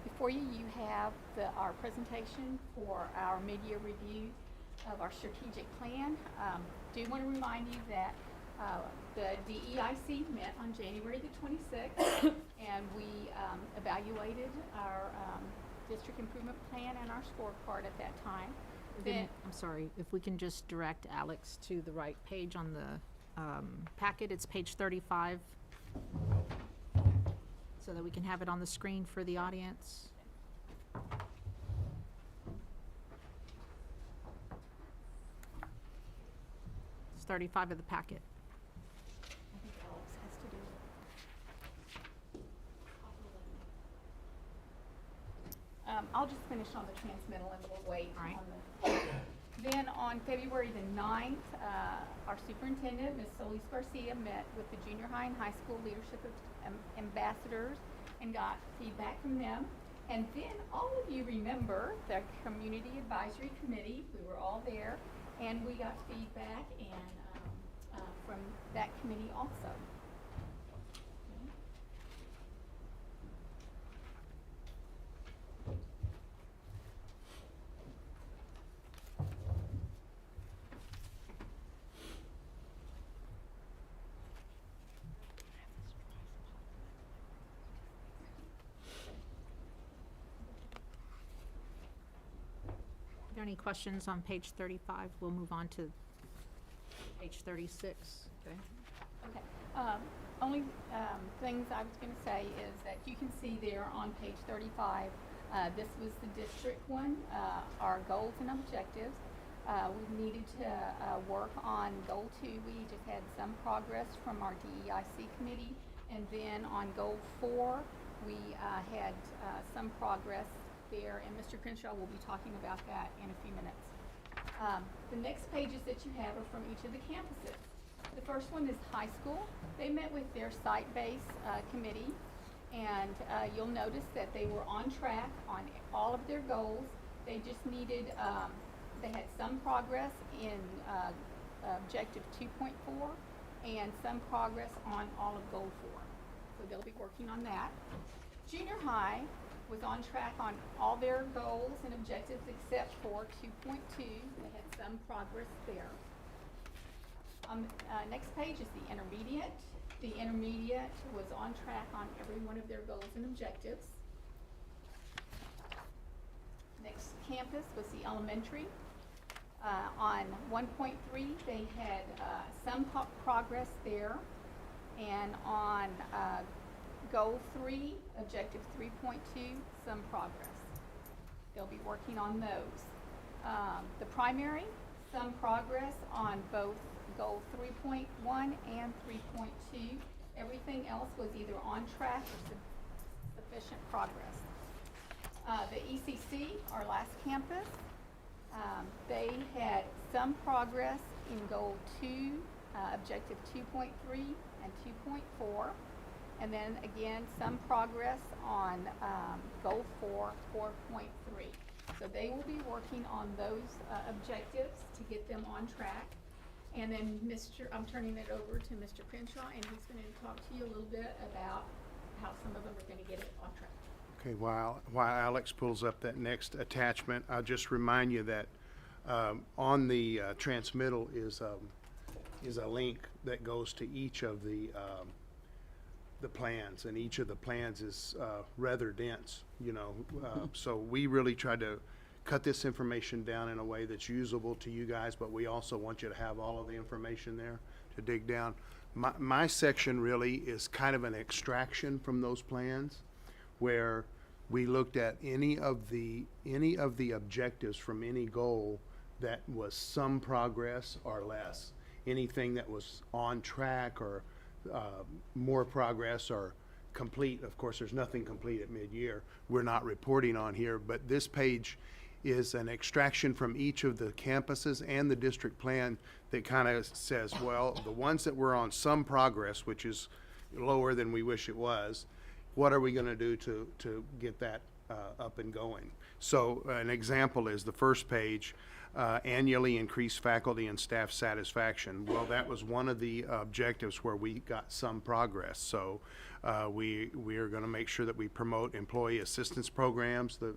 Before you, you have our presentation for our mid-year review of our strategic plan. Do want to remind you that the DEIC met on January the 26th, and we evaluated our district improvement plan and our scorecard at that time. I'm sorry, if we can just direct Alex to the right page on the packet. It's page 35, so that we can have it on the screen for the audience. It's 35 of the packet. I think Alex has to do it. I'll just finish on the transmittal and we'll wait. All right. On the, then on February the 9th, our superintendent, Ms. Solis Garcia, met with the junior high and high school leadership ambassadors and got feedback from them. And then all of you remember the Community Advisory Committee. We were all there, and we got feedback and from that committee also. Are there any questions on page 35? We'll move on to page 36. Okay. Okay. Only things I was going to say is that you can see there on page 35, this was the district one, our goals and objectives. We needed to work on goal 2. We just had some progress from our DEIC committee. And then on goal 4, we had some progress there, and Mr. Crenshaw will be talking about that in a few minutes. The next pages that you have are from each of the campuses. The first one is high school. They met with their site-based committee, and you'll notice that they were on track on all of their goals. They just needed, they had some progress in objective 2.4 and some progress on all of goal 4. So they'll be working on that. Junior high was on track on all their goals and objectives except for 2.2. They had some progress there. Next page is the intermediate. The intermediate was on track on every one of their goals and objectives. Next campus was the elementary. On 1.3, they had some progress there. And on goal 3, objective 3.2, some progress. They'll be working on those. The primary, some progress on both goal 3.1 and 3.2. Everything else was either on track or sufficient progress. The ECC, our last campus, they had some progress in goal 2, objective 2.3 and 2.4. And then again, some progress on goal 4, 4.3. So they will be working on those objectives to get them on track. And then I'm turning it over to Mr. Crenshaw, and he's going to talk to you a little bit about how some of them are going to get it on track. Okay, while Alex pulls up that next attachment, I'll just remind you that on the transmittal is a link that goes to each of the plans, and each of the plans is rather dense, you know. So we really tried to cut this information down in a way that's usable to you guys, but we also want you to have all of the information there to dig down. My section really is kind of an extraction from those plans, where we looked at any of the objectives from any goal that was some progress or less. Anything that was on track or more progress or complete. Of course, there's nothing complete at mid-year. We're not reporting on here, but this page is an extraction from each of the campuses and the district plan that kind of says, well, the ones that were on some progress, which is lower than we wish it was, what are we going to do to get that up and going? So an example is the first page, annually increase faculty and staff satisfaction. Well, that was one of the objectives where we got some progress. So we are going to make sure that we promote employee assistance programs. The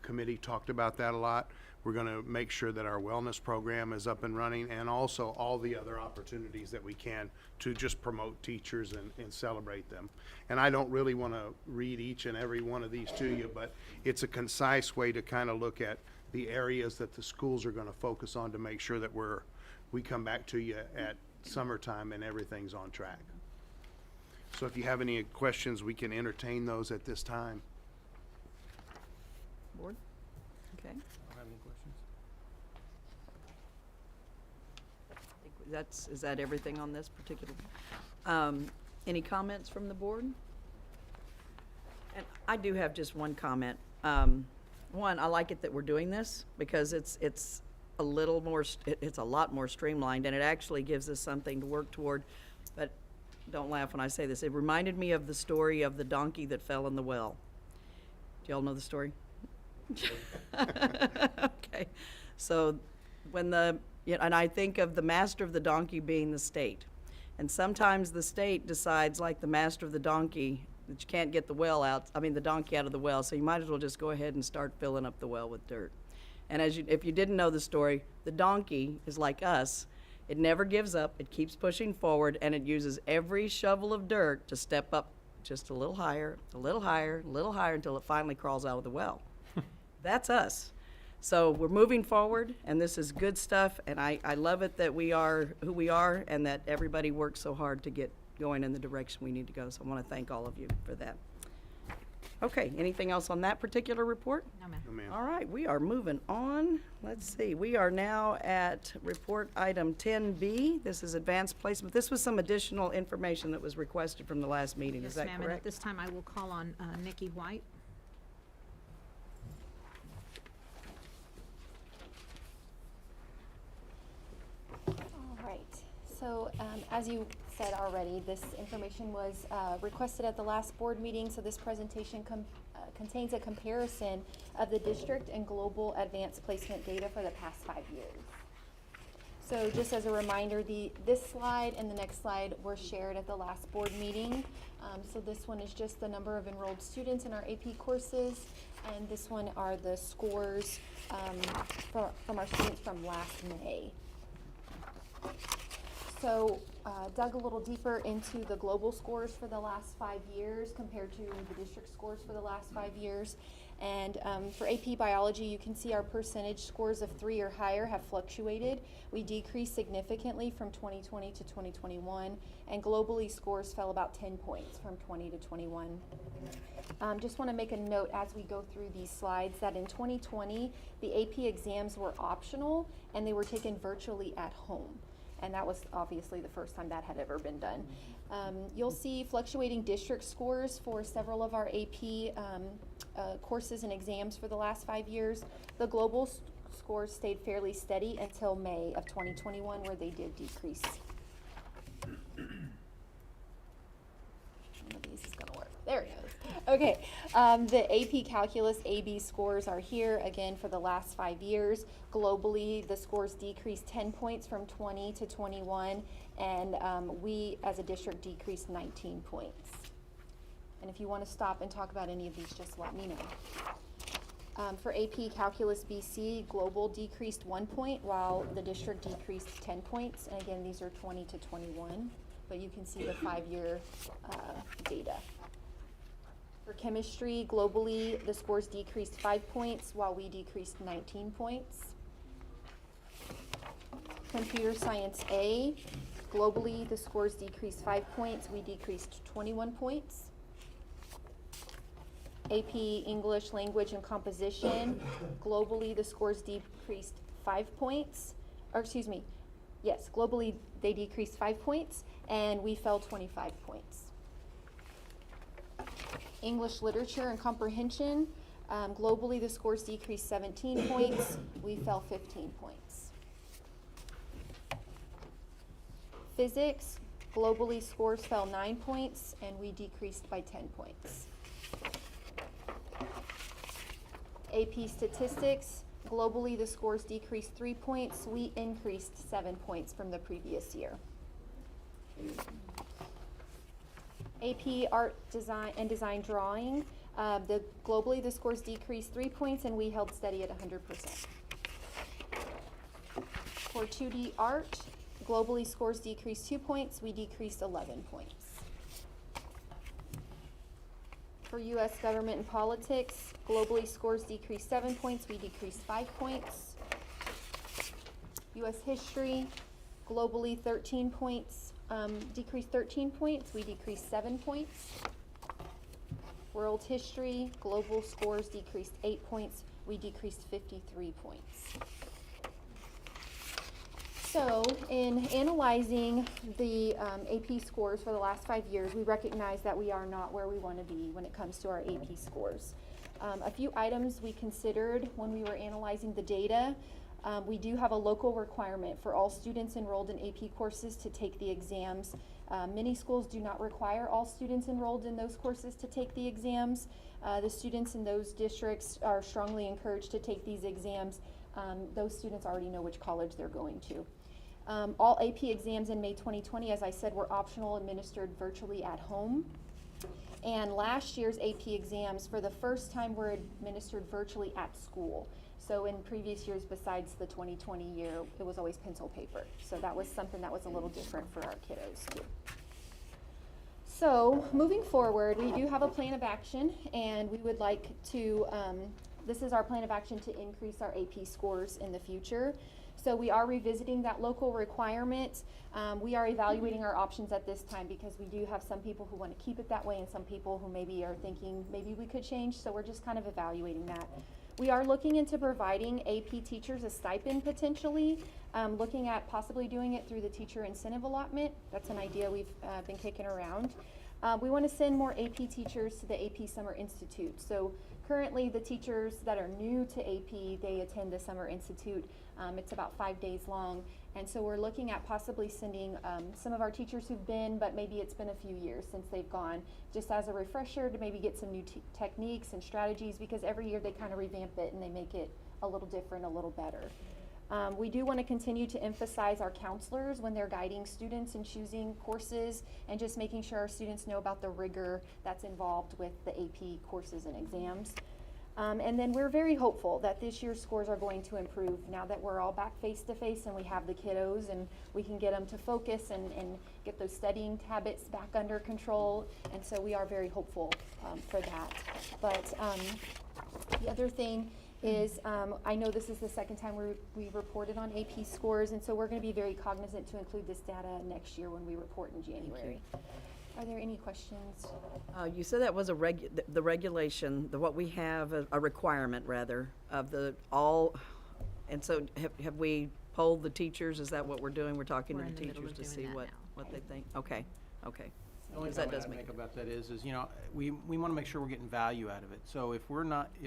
committee talked about that a lot. We're going to make sure that our wellness program is up and running, and also all the other opportunities that we can to just promote teachers and celebrate them. And I don't really want to read each and every one of these to you, but it's a concise way to kind of look at the areas that the schools are going to focus on to make sure that we come back to you at summertime and everything's on track. So if you have any questions, we can entertain those at this time. Board? Okay. I don't have any questions. Is that everything on this particular? Any comments from the board? And I do have just one comment. One, I like it that we're doing this because it's a little more, it's a lot more streamlined, and it actually gives us something to work toward. But don't laugh when I say this. It reminded me of the story of the donkey that fell in the well. Do y'all know the story? Okay. So when and I think of the master of the donkey being the state. And sometimes the state decides, like the master of the donkey, that you can't get the donkey out of the well, so you might as well just go ahead and start filling up the well with dirt. And if you didn't know the story, the donkey is like us. It never gives up. It keeps pushing forward, and it uses every shovel of dirt to step up just a little higher, a little higher, a little higher, until it finally crawls out of the well. That's us. So we're moving forward, and this is good stuff, and I love it that we are who we are and that everybody works so hard to get going in the direction we need to go. So I want to thank all of you for that. Okay, anything else on that particular report? No, ma'am. No, ma'am. All right, we are moving on. Let's see, we are now at report item 10B. This is advanced placement. This was some additional information that was requested from the last meeting. Is that Yes, ma'am, and at correct? this time I will call on Nikki White. All right, so as you said already, this information was requested at the last board meeting, so this presentation contains a comparison of the district and global advanced placement data for the past 5 years. So just as a reminder, this slide and the next slide were shared at the last board meeting. So this one is just the number of enrolled students in our AP courses, and this one are the scores from our students from last May. So dug a little deeper into the global scores for the last 5 years compared to the district scores for the last 5 years. And for AP Biology, you can see our percentage scores of 3 or higher have fluctuated. We decreased significantly from 2020 to 2021, and globally scores fell about 10 points from 20 to 21. Just want to make a note as we go through these slides that in 2020, the AP exams were optional and they were taken virtually at home. And that was obviously the first time that had ever been done. You'll see fluctuating district scores for several of our AP courses and exams for the last 5 years. The global scores stayed fairly steady until May of 2021, where they did decrease. One of these is gonna work. There it goes. Okay, the AP Calculus AB scores are here again for the last 5 years. Globally, the scores decreased 10 points from 20 to 21, and we as a district decreased 19 points. And if you want to stop and talk about any of these, just let me know. For AP Calculus BC, global decreased 1 point while the district decreased 10 points. And again, these are 20 to 21, but you can see the 5-year data. For chemistry, globally, the scores decreased 5 points while we decreased 19 points. Computer science A, globally, the scores decreased 5 points, we decreased 21 points. AP English, Language, and Composition, globally, the scores decreased 5 points, or excuse me, yes, globally, they decreased 5 points, and we fell 25 points. English Literature and Comprehension, globally the scores decreased 17 points, we fell 15 points. Physics, globally scores fell 9 points and we decreased by 10 points. AP Statistics, globally the scores decreased 3 points, we increased 7 points from the previous year. AP Art Design and Design Drawing, globally the scores decreased 3 points and we held steady at 100%. For 2D Art, globally scores decreased 2 points, we decreased 11 points. For US Government and Politics, globally scores decreased 7 points, we decreased 5 points. US History, globally 13 points, decreased 13 points, we decreased 7 points. World History, global scores decreased 8 points, we decreased 53 points. So, in analyzing the AP scores for the last 5 years, we recognize that we are not where we want to be when it comes to our AP scores. A few items we considered when we were analyzing the data. We do have a local requirement for all students enrolled in AP courses to take the exams. Many schools do not require all students enrolled in those courses to take the exams. The students in those districts are strongly encouraged to take these exams. Those students already know which college they're going to. All AP exams in May 2020, as I said, were optional, administered virtually at home. And last year's AP exams, for the first time, were administered virtually at school. So in previous years, besides the 2020 year, it was always pencil paper. So that was something that was a little different for our kiddos too. So moving forward, we do have a plan of action, and we would like to, this is our plan of action to increase our AP scores in the future. So we are revisiting that local requirement. We are evaluating our options at this time because we do have some people who want to keep it that way and some people who maybe are thinking maybe we could change. So we're just kind of evaluating that. We are looking into providing AP teachers a stipend potentially, looking at possibly doing it through the teacher incentive allotment. That's an idea we've been kicking around. We want to send more AP teachers to the AP Summer Institute. So currently the teachers that are new to AP, they attend the Summer Institute. It's about 5 days long. And so we're looking at possibly sending some of our teachers who've been, but maybe it's been a few years since they've gone, just as a refresher to maybe get some new techniques and strategies, because every year they kind of revamp it and they make it a little different, a little better. We do want to continue to emphasize our counselors when they're guiding students and choosing courses and just making sure our students know about the rigor that's involved with the AP courses and exams. And then we're very hopeful that this year's scores are going to improve now that we're all back face to face and we have the kiddos and we can get them to focus and get those studying habits back under control. And so we are very hopeful for that. But the other thing is I know this is the second time we reported on AP scores, and so we're going to be very cognizant to include this data next year when we report in January. Are there any questions? You said that was the regulation, what we have, a requirement rather, of the all, and so have we polled the teachers? Is that what we're doing? We're talking to the teachers to see what they think? Okay, okay. The only Because that comment does I'd make make about that is, you know, we want to make sure we're getting value out of it. So if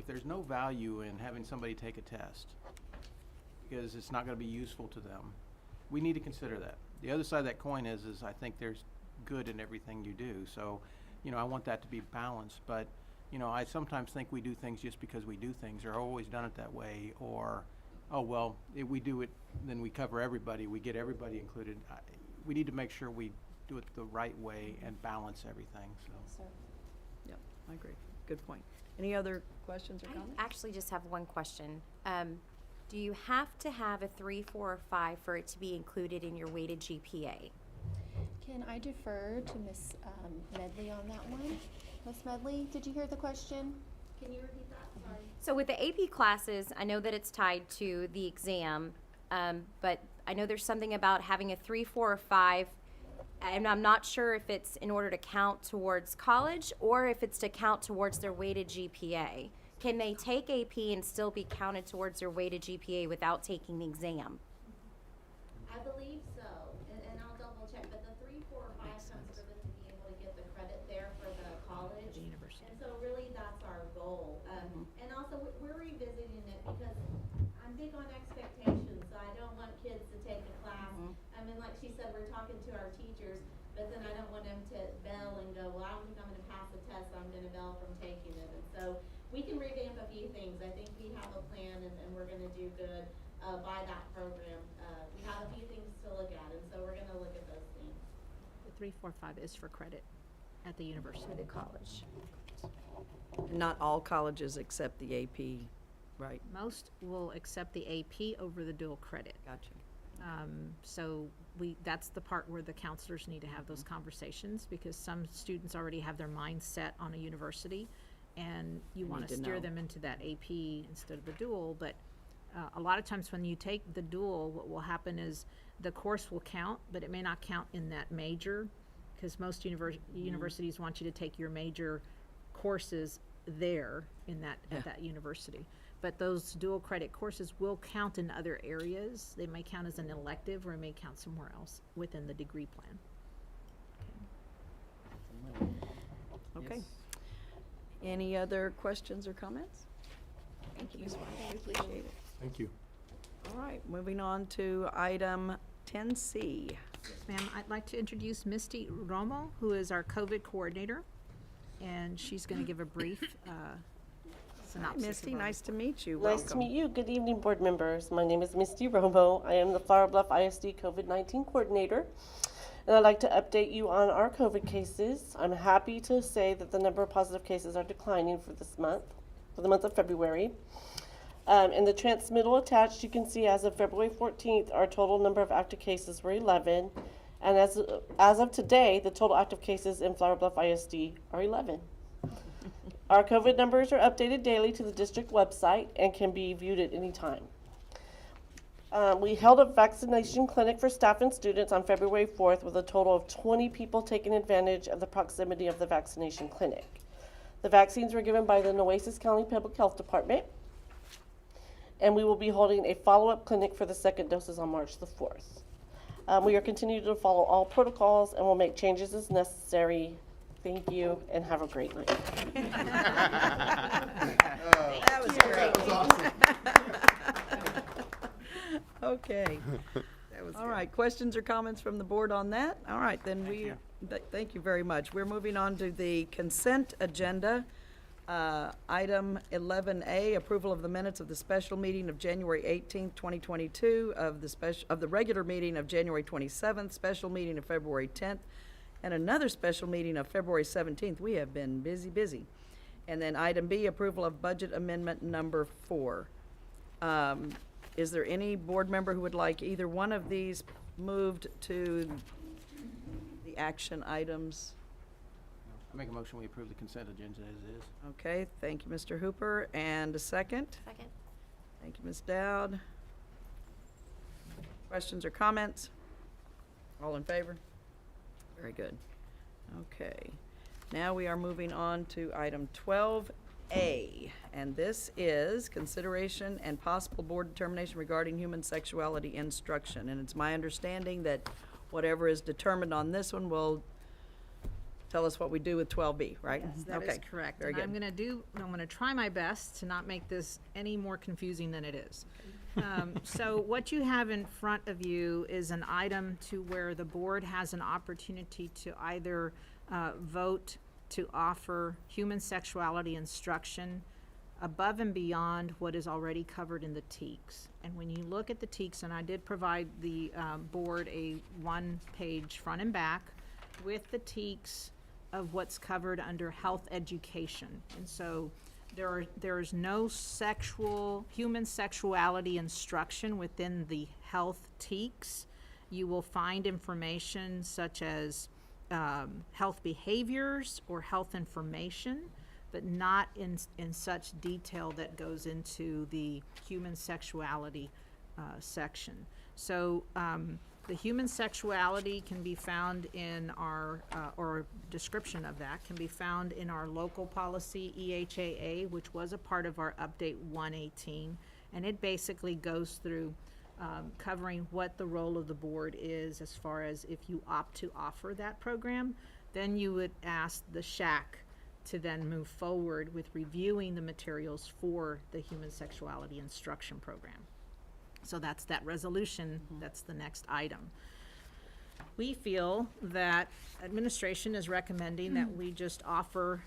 there's no value in having somebody take a test, because it's not going to be useful to them, we need to consider that. The other side of that coin is I think there's good in everything you do. So, you know, I want that to be balanced, but You know, I sometimes think we do things just because we do things, or always done it that way, or, oh, well, if we do it, then we cover everybody, we get everybody included. We need to make sure we do it the right way and balance everything, so. Yep, I agree. Good point. Any other questions or comments? I actually just have one question. Do you have to have a 3, 4, or 5 for it to be included in your weighted GPA? Can I defer to Ms. Medley on that one? Ms. Medley, did you hear the question? Can you repeat that? Sorry. So with the AP classes, I know that it's tied to the exam, but I know there's something about having a 3, 4, or 5, and I'm not sure if it's in order to count towards college or if it's to count towards their weighted GPA. Can they take AP and still be counted towards their weighted GPA without taking the exam? I believe so, and I'll double check, but the 3, 4, or 5 comes for them to be able to get the credit there for the college. The university. And so really that's our goal. And also we're revisiting it because I'm big on expectations, so I don't want kids to take a class. I mean, like she said, we're talking to our teachers, but then I don't want them to bail and go, well, I don't think I'm gonna pass the test, so I'm gonna bail from taking it. And so we can revamp a few things. I think we have a plan and we're gonna do good by that program. We have a few things to look at, and so we're gonna look at those things. The 3, 4, 5 is for credit at the university. For the college. Not all colleges accept the AP, right? Most will accept the AP over the dual credit. Gotcha. So that's the part where the counselors need to have those conversations, because some students already have their mind set on a university, and you want need to to steer know. them into that AP instead of the dual. But a lot of times when you take the dual, what will happen is the course will count, but it may not count in that major, because most universities want you to take your major courses there in that at that university. But those dual credit courses will count in other areas. They may count as an elective, or it may count somewhere else within the degree plan. Okay. Any other questions or comments? Thank you, Ms. White. I appreciate it. Thank you. All right, moving on to item 10C. Ma'am, I'd like to introduce Misty Romo, who is our COVID coordinator, and she's going to give a brief synopsis. Hi, Misty, of our nice to meet you. Nice to Welcome. meet you. Good evening, board members. My name is Misty Romo. I am the Flower Bluff ISD COVID-19 coordinator, and I'd like to update you on our COVID cases. I'm happy to say that the number of positive cases are declining for this month, for the month of February. In the transmittal attached, you can see as of February 14th, our total number of active cases were 11, and as of today, the total active cases in Flower Bluff ISD are 11. Our COVID numbers are updated daily to the district website and can be viewed at any time. We held a vaccination clinic for staff and students on February 4th with a total of 20 people taking advantage of the proximity of the vaccination clinic. The vaccines were given by the Nueces County Public Health Department, and we will be holding a follow-up clinic for the second doses on March the 4th. We are continuing to follow all protocols and will make changes as necessary. Thank you, and have a great night. That was great. Okay. All right, questions or comments from the board on that? All right, then thank you very much. We're moving on to the consent agenda. Item 11A, approval of the minutes of the special meeting of January 18th, 2022, of the regular meeting of January 27th, special meeting of February 10th, and another special meeting of February 17th. We have been busy. And then item B, approval of budget amendment number 4. Is there any board member who would like either one of these moved to the action items? I make a motion, we approve the consent agenda as is. Okay, thank you, Mr. Hooper. And a second? Second. Thank you, Ms. Dowd. Questions or comments? All in favor? Very good. Okay. Now we are moving on to item 12A, and this is consideration and possible board determination regarding human sexuality instruction. And it's my understanding that whatever is determined on this one will tell us what we do with 12B, right? Yes, that is Okay, correct. very And good. I'm gonna try my best to not make this any more confusing than it is. So what you have in front of you is an item to where the board has an opportunity to either vote to offer human sexuality instruction above and beyond what is already covered in the TEKS. And when you look at the TEKS, and I did provide the board a one-page front and back with the TEKS of what's covered under health education. And so there is no human sexuality instruction within the health TEKS. You will find information such as health behaviors or health information, but not in such detail that goes into the human sexuality section. So the human sexuality can be found in our, or description of that can be found in our local policy EHAA, which was a part of our update 118. And it basically goes through covering what the role of the board is as far as if you opt to offer that program, then you would ask the SHAC to then move forward with reviewing the materials for the human sexuality instruction program. So that's that resolution, that's the next item. We feel that administration is recommending that we just offer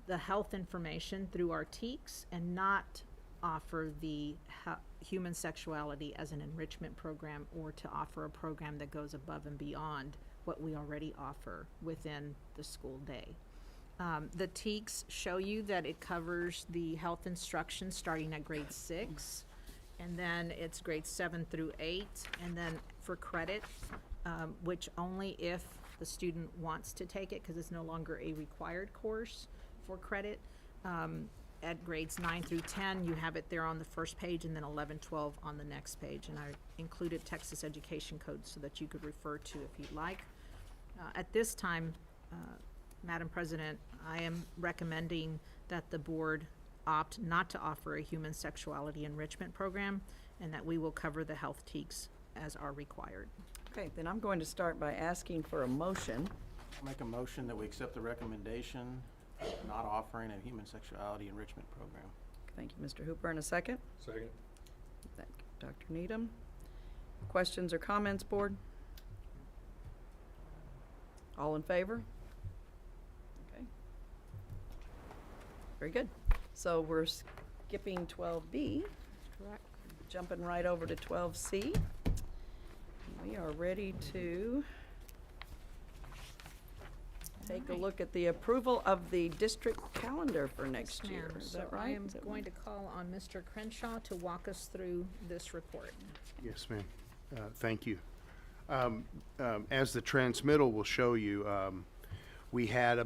the health information through our TEKS and not offer the human sexuality as an enrichment program, or to offer a program that goes above and beyond what we already offer within the school day. The TEKS show you that it covers the health instruction starting at grade 6, and then it's grades 7 through 8, and then for credit, which only if the student wants to take it, because it's no longer a required course for credit. At grades 9 through 10, you have it there on the first page, and then 11, 12 on the next page. And I included Texas Education Code so that you could refer to if you'd like. At this time, Madam President, I am recommending that the board opt not to offer a human sexuality enrichment program, and that we will cover the health TEKS as are required. Okay, then I'm going to start by asking for a motion. I'll make a motion that we accept the recommendation of not offering a human sexuality enrichment program. Thank you, Mr. Hooper. And a second? Second. Thank you, Dr. Needham. Questions or comments, board? All in favor? Okay. Very good. So we're skipping 12B. Correct. Jumping right over to 12C. We are ready to take a look at the approval of the district calendar for next Yes, year. ma'am. Is that So right? I am Is that going to call on Mr. Crenshaw to walk us through this report. Yes, ma'am. Thank you. As the transmittal will show you, we had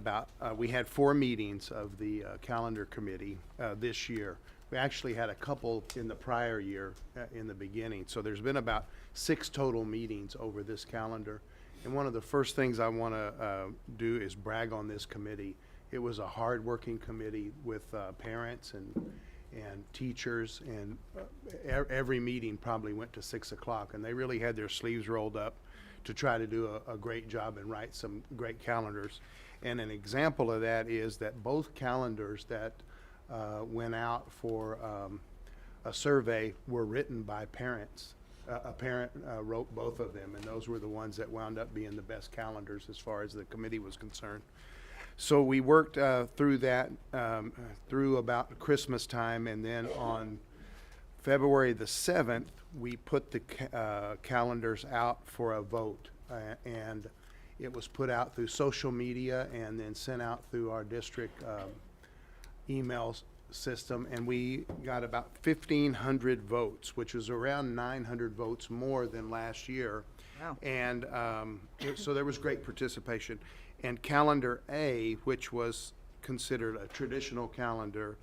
4 meetings of the calendar committee this year. We actually had a couple in the prior year in the beginning. So there's been about 6 total meetings over this calendar. And one of the first things I want to do is brag on this committee. It was a hard-working committee with parents and teachers, and every meeting probably went to 6 o'clock, and they really had their sleeves rolled up to try to do a great job and write some great calendars. And an example of that is that both calendars that went out for a survey were written by parents. A parent wrote both of them, and those were the ones that wound up being the best calendars as far as the committee was concerned. So we worked through that through about Christmas time, and then on February the 7th, we put the calendars out for a vote, and it was put out through social media and then sent out through our district email system, and we got about 1,500 votes, which was around 900 votes more than last year. Wow. And so there was great participation. And calendar A, which was considered a traditional calendar,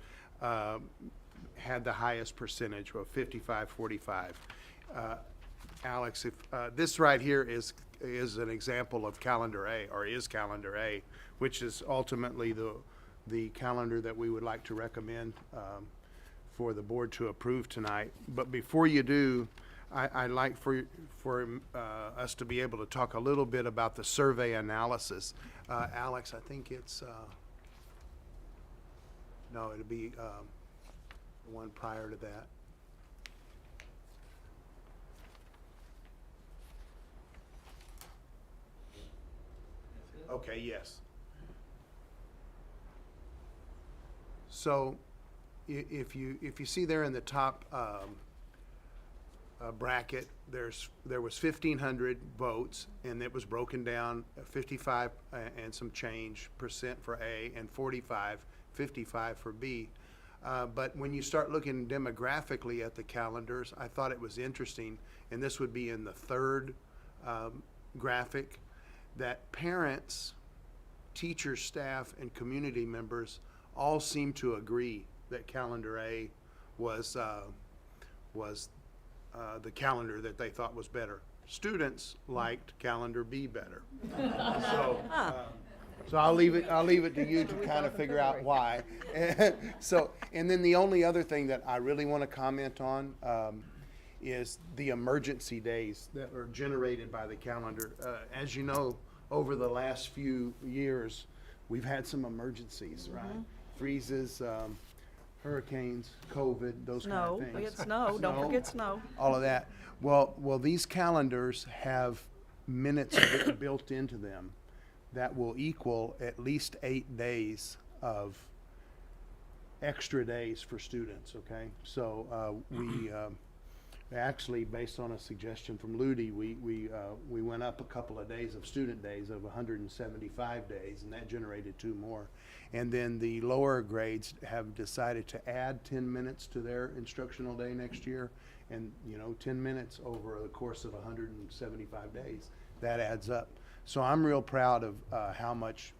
had the highest percentage of 55-45. Alex, if this right here is an example of calendar A, or is calendar A, which is ultimately the calendar that we would like to recommend for the board to approve tonight. But before you do, I'd like for us to be able to talk a little bit about the survey analysis. Alex, I think it's, no, it'll be the one prior to that. Okay, yes. So if you see there in the top bracket, there was 1,500 votes, and it was broken down 55 and some change percent for A and 55 for B. But when you start looking demographically at the calendars, I thought it was interesting, and this would be in the third graphic, that parents, teachers, staff, and community members all seem to agree that calendar A was the calendar that they thought was better. Students liked calendar B better. So I'll leave it to you to kind of figure out why. And then the only other thing that I really want to comment on is the emergency days that are generated by the calendar. As you know, over the last few years, we've had some emergencies, right? Freezes, hurricanes, COVID, those kind of Snow, things. we had snow, don't forget snow. All of that. Well, these calendars have minutes built into them that will equal at least 8 days of extra days for students, okay? So we actually, based on a suggestion from Ludi, we went up a couple of days of student days of 175 days, and that generated 2 more. And then the lower grades have decided to add 10 minutes to their instructional day next year, and 10 minutes over the course of 175 days, that adds up. So I'm real proud of how much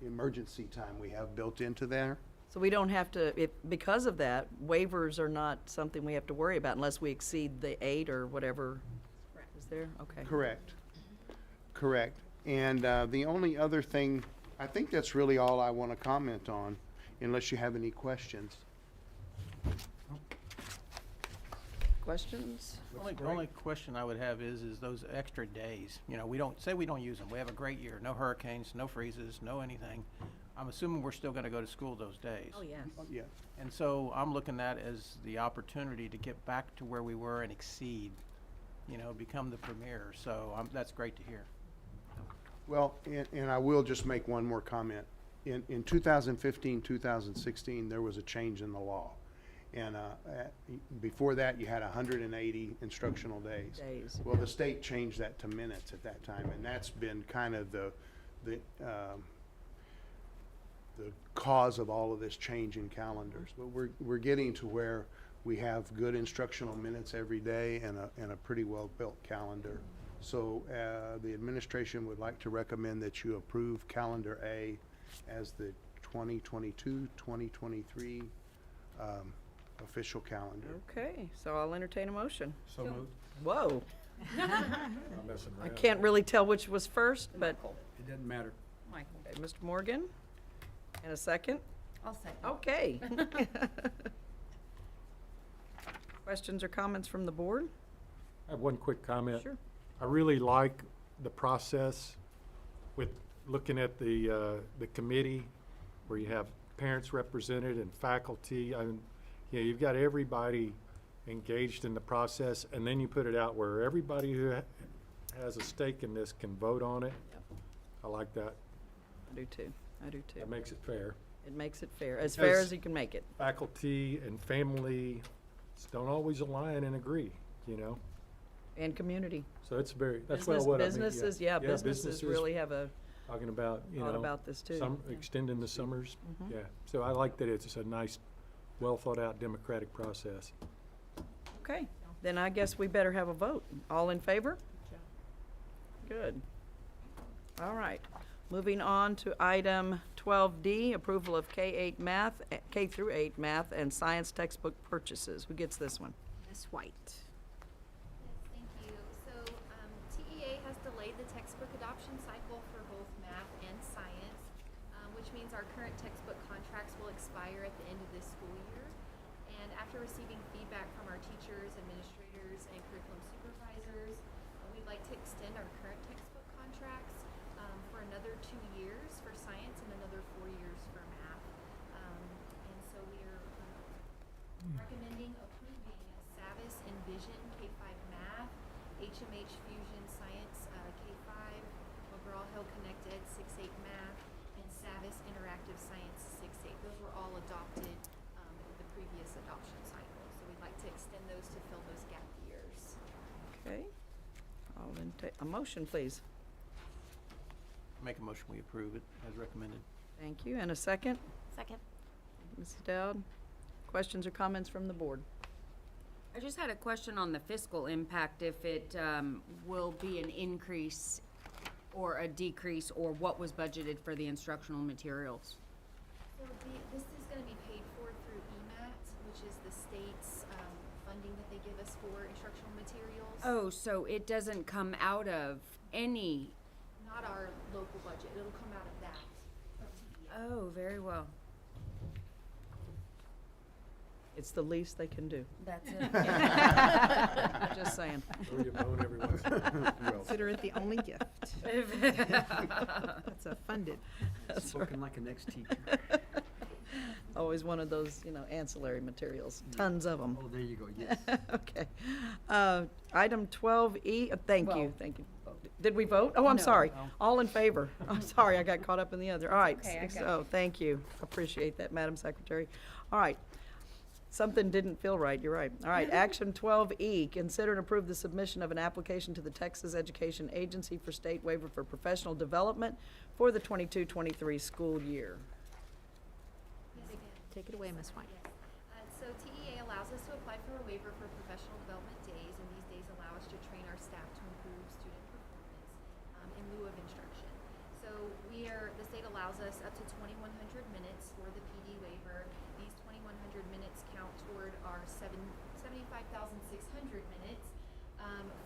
emergency time we have built into there. So we don't have to, because of that, waivers are not something we have to worry about unless we exceed the 8 or whatever is there? Okay. Correct. And the only other thing, I think that's really all I want to comment on, unless you have any questions. Questions? The only question I would have is those extra days. We don't use them. We have a great year. No hurricanes, no freezes, no anything. I'm assuming we're still going to go to school those days. Oh, yes. Yeah. And so I'm looking at as the opportunity to get back to where we were and exceed, become the premier. So that's great to hear. Well, and I will just make one more comment. In 2015, 2016, there was a change in the law. And before that, you had 180 instructional days. Well, the state changed that to minutes at that time, and that's been kind of the cause of all of this change in calendars. But we're getting to where we have good instructional minutes every day and a pretty well-built calendar. So the administration would like to recommend that you approve calendar A as the 2022-2023 official calendar. Okay, so I'll entertain a motion. So moved. Whoa. I'm messing I around. can't really tell which was first, but It doesn't matter. okay, Mr. Morgan, and a second? I'll second. Okay. Questions or comments from the board? I have one quick comment. Sure. I really like the process with looking at the committee where you have parents represented and faculty. You've got everybody engaged in the process, and then you put it out where everybody who has a stake in this can vote on it. Yep. I like that. I do too. That makes it fair. It makes it fair, as fair Because as you can make it. Faculty and family don't always align and agree, And community. So it's that's Business- what I mean. businesses, businesses really have a talking about, thought about this too. Extending the summers. Mhm. Yeah. So I like that it's a nice, well thought out democratic process. Okay, then I guess we better have a vote. All in favor? Good. All right. Moving on to item 12D, approval of K through 8 math and science textbook purchases. Who gets this one? Ms. White. Yes, thank you. So TEA has delayed the textbook adoption cycle for both math and science, which means our current textbook contracts will expire at the end of this school year. And after receiving feedback from our teachers, administrators, and curriculum supervisors, we'd like to extend our current textbook contracts for another 2 years for science and another 4 years for math. And so we're recommending approving Savis Envision K-5 Math, HMH Fusion Science K-5, McGraw-Hill Connected 6-8 Math, and Savis Interactive Science 6-8. Those were all adopted in the previous adoption cycle. So we'd like to extend those to fill those gap years. Okay. A motion, please. Make a motion, we approve it as recommended. Thank you. And a second? Second. Mrs. Dowd? Questions or comments from the board? I just had a question on the fiscal impact, if it will be an increase or a decrease, or what was budgeted for the instructional materials. So this is going to be paid for through EMAT, which is the state's funding that they give us for instructional materials. Oh, so it doesn't come out of any, Not our local budget. It'll come out of that. Of TEA. oh, very well. It's the least they can do. That's it. Just saying. Throw your bone every once in a while. Consider it the only gift. That's a funded. Spoken like an ex-teacher. Always one of those, ancillary materials, tons of them. Oh, there you go, yes. Okay. Item 12E, thank you, Well, thank you. Did we vote? Oh, I'm No. sorry. All in favor? I'm sorry, I got caught up in the other. All right. okay, I got So, thank you. Appreciate that, Madam Secretary. All right. Something didn't feel right, you're right. All right, action 12E, consider and approve the submission of an application to the Texas Education Agency for state waiver for professional development for the 22-23 school year. Yes, again. Take it away, Ms. White. Yes. So TEA allows us to apply for a waiver for professional development days, and these days allow us to train our staff to improve student performance in lieu of instruction. So the state allows us up to 2,100 minutes for the PD waiver. These 2,100 minutes count toward our 75,600 minutes.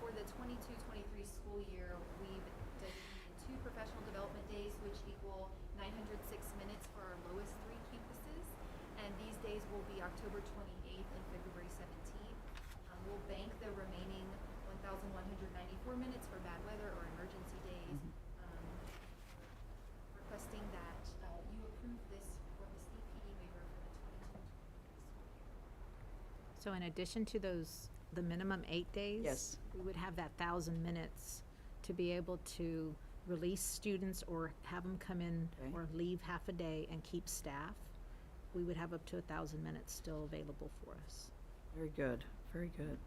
For the 22-23 school year, we've designated 2 professional development days, which equal 906 minutes for our lowest 3 campuses. And these days will be October 28th and February 17th. We'll bank the remaining 1,194 minutes for bad weather or emergency days. Requesting that you approve this for the state PD waiver for the 22-23 school year. So in addition to the minimum 8 days? Yes. We would have that 1,000 minutes to be able to release students or have them come in Okay. or leave half a day and keep staff. We would have up to 1,000 minutes still available for us. Very good, very good.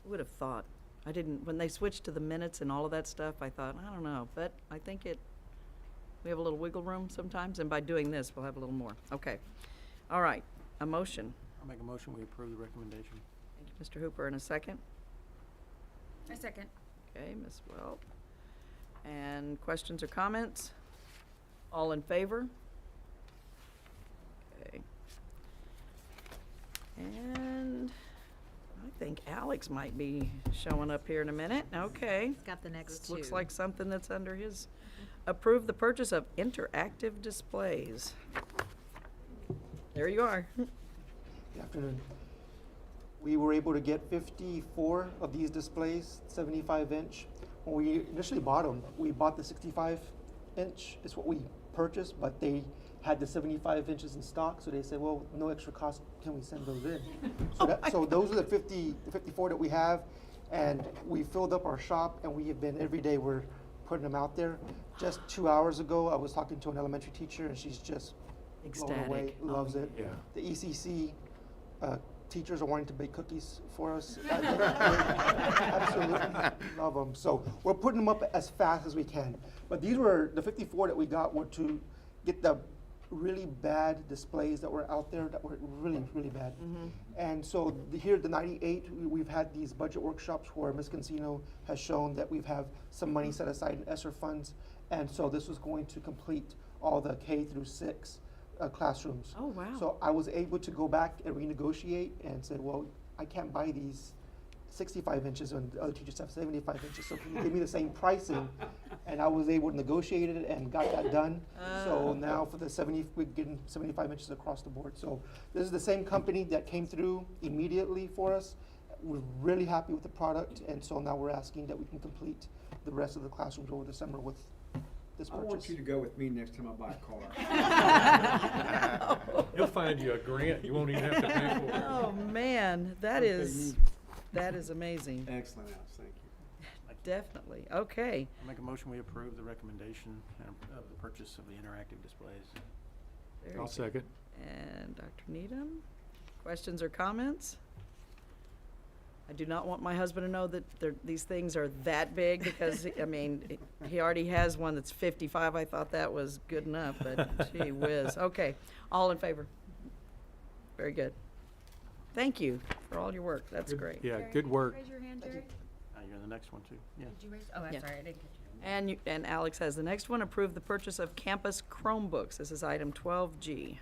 Who would have thought? I didn't, when they switched to the minutes and all of that stuff, I thought, I don't know, but I think we have a little wiggle room sometimes, and by doing this, we'll have a little more. Okay. All right, a motion. I'll make a motion, we approve the recommendation. Thank you, Mr. Hooper, in a second. A second. Okay, Ms. Welp. And questions or comments? All in favor? Okay. And I think Alex might be showing up here in a minute. Okay. He's got the next two. Looks like something that's under his. Approve the purchase of interactive displays. There you are. Good afternoon. We were able to get 54 of these displays, 75-inch. When we initially bought them, we bought the 65-inch, is what we purchased, but they had the 75 inches in stock, so they said, well, no extra cost, can we send those in? So those are the 54 that we have, and we filled up our shop, and we have been, every day we're putting them out there. Just 2 hours ago, I was talking to an elementary teacher, and she's just blown away, Ecstatic. loves it. Yeah. The ECC teachers are wanting to bake cookies for us. Absolutely love them. So we're putting them up as fast as we can. But these were, the 54 that we got were to get the really bad displays that were out there that were really, really bad. And so here at the 98, we've had these budget workshops where Ms. Cancino has shown that we've have some money set aside in ESSER funds. And so this was going to complete all the K through 6 classrooms. Oh, wow. So I was able to go back and renegotiate and say, well, I can't buy these 65 inches and the other teachers have 75 inches. So can you give me the same pricing? And I was able to negotiate it and got that done. So now for the we're getting 75 inches across the board. So this is the same company that came through immediately for us. We're really happy with the product. And so now we're asking that we can complete the rest of the classrooms over the summer with this I purchase. want you to go with me next time I buy a car. He'll find you a grant, you won't even have to pay for it. Oh, man, that Okay, is amazing. Excellent, Alex, thank you. Definitely. Okay. I'll make a motion, we approve the recommendation of the purchase of the interactive displays. Very I'll good. second. And Dr. Needham, questions or comments? I do not want my husband to know that these things are that big because, I mean, he already has one that's 55. I thought that was good enough, but gee whiz. Okay, all in favor? Very good. Thank you for all your work. That's Good- great. Yeah, good work. Raise your hand, Jerry. You're the next one, too. Yeah. Did you raise? Oh, I'm Yeah. sorry, I didn't catch you. And Alex has the next one, approve the purchase of campus Chromebooks. This is item 12G.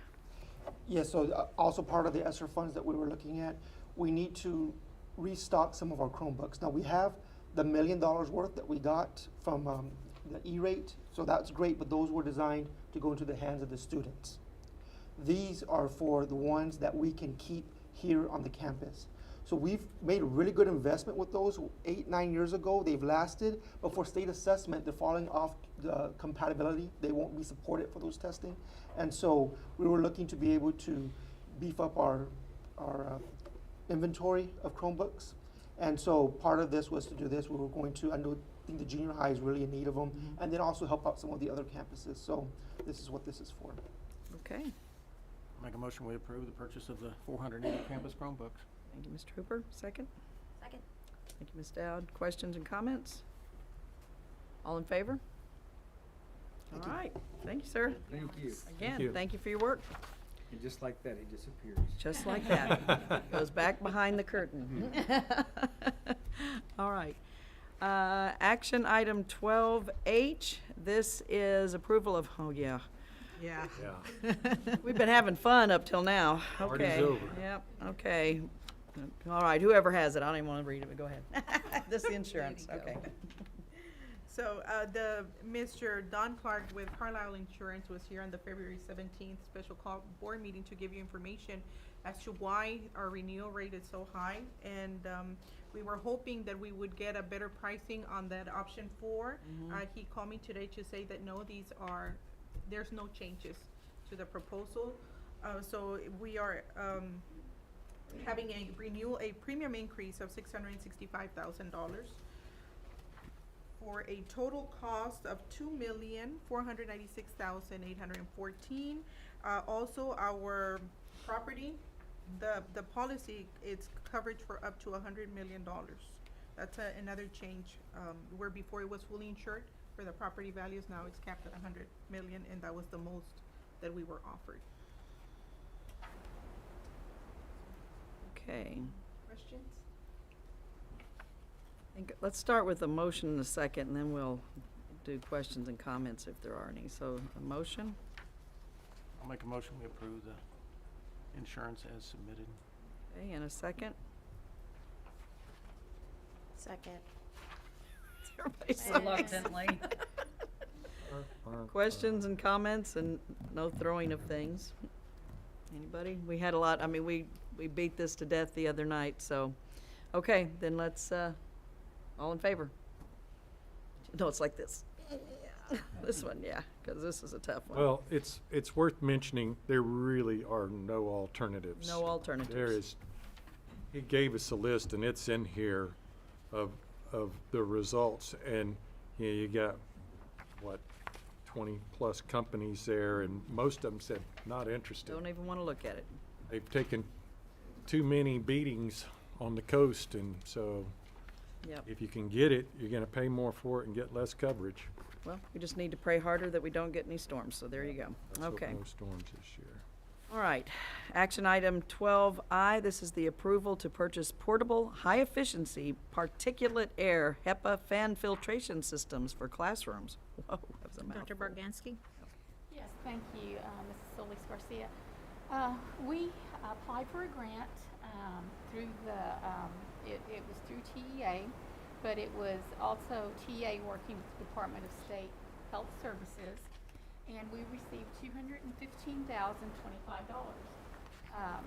Yes, so also part of the ESSER funds that we were looking at, we need to restock some of our Chromebooks. Now, we have the $1 million worth that we got from the E-rate, so that's great, but those were designed to go into the hands of the students. These are for the ones that we can keep here on the campus. So we've made a really good investment with those 8-9 years ago. They've lasted, but for state assessment, they're falling off the compatibility. They won't be supported for those testing. And so we were looking to be able to beef up our inventory of Chromebooks. And so part of this was to do this. We were going to, I think the junior high is really in need of them, and then also help out some of the other campuses. So this is what this is for. Okay. I'll make a motion, we approve the purchase of the 480 campus Chromebooks. Thank you, Mr. Hooper. Second. Second. Thank you, Ms. Dowd. Questions and comments? All in favor? All right. Thank you, sir. Thank you. Again, thank you for your work. And just like that, he disappears. Just like that. Goes back behind the curtain. All right. Action item 12H. This is approval of, oh, yeah. Yeah. Yeah. We've been having fun up till now. Party's Okay. over. Yep, okay. All right, whoever has it, I don't even want to read it, but go ahead. This is the insurance, okay. So, Mr. Don Clark with Carlisle Insurance was here on the February 17th special call board meeting to give you information as to why our renewal rate is so high. And, we were hoping that we would get a better pricing on that option 4. He called me today to say that no, there's no changes to the proposal. So we are, having a premium increase of $665,000 for a total cost of $2,496,814. Also, our property, the policy, it's coverage for up to $100 million. That's another change, where before it was fully insured for the property values, now it's capped at $100 million, and that was the most that we were offered. Okay. Questions? Let's start with a motion in a second, and then we'll do questions and comments if there are any. So, a motion? I'll make a motion, we approve the insurance as submitted. Okay, and a second? Second. Everybody sighs. Reluctantly. Questions and comments, and no throwing of things. Anybody? We had a lot, I mean, we beat this to death the other night, so, okay, then let's, all in favor? No, it's like this. This one, yeah, because this is a tough one. Well, it's worth mentioning, there really are no alternatives. No alternatives. There is, he gave us a list, and it's in here of the results, and, you know, you got, what, 20-plus companies there, and most of them said, not interested. Don't even want to look at it. They've taken too many beatings on the coast, and so Yep. if you can get it, you're gonna pay more for it and get less coverage. Well, we just need to pray harder that we don't get any storms, so there you go. Let's hope Okay. no storms this year. All right. Action item 12I, this is the approval to purchase portable, high-efficiency particulate air HEPA fan filtration systems for classrooms. Whoa, that was a mouthful. Dr. Bargansky? Yes, thank you, Mrs. Solis Garcia. We applied for a grant through it was through TEA, but it was also TEA working with the Department of State Health Services, and we received $215,025.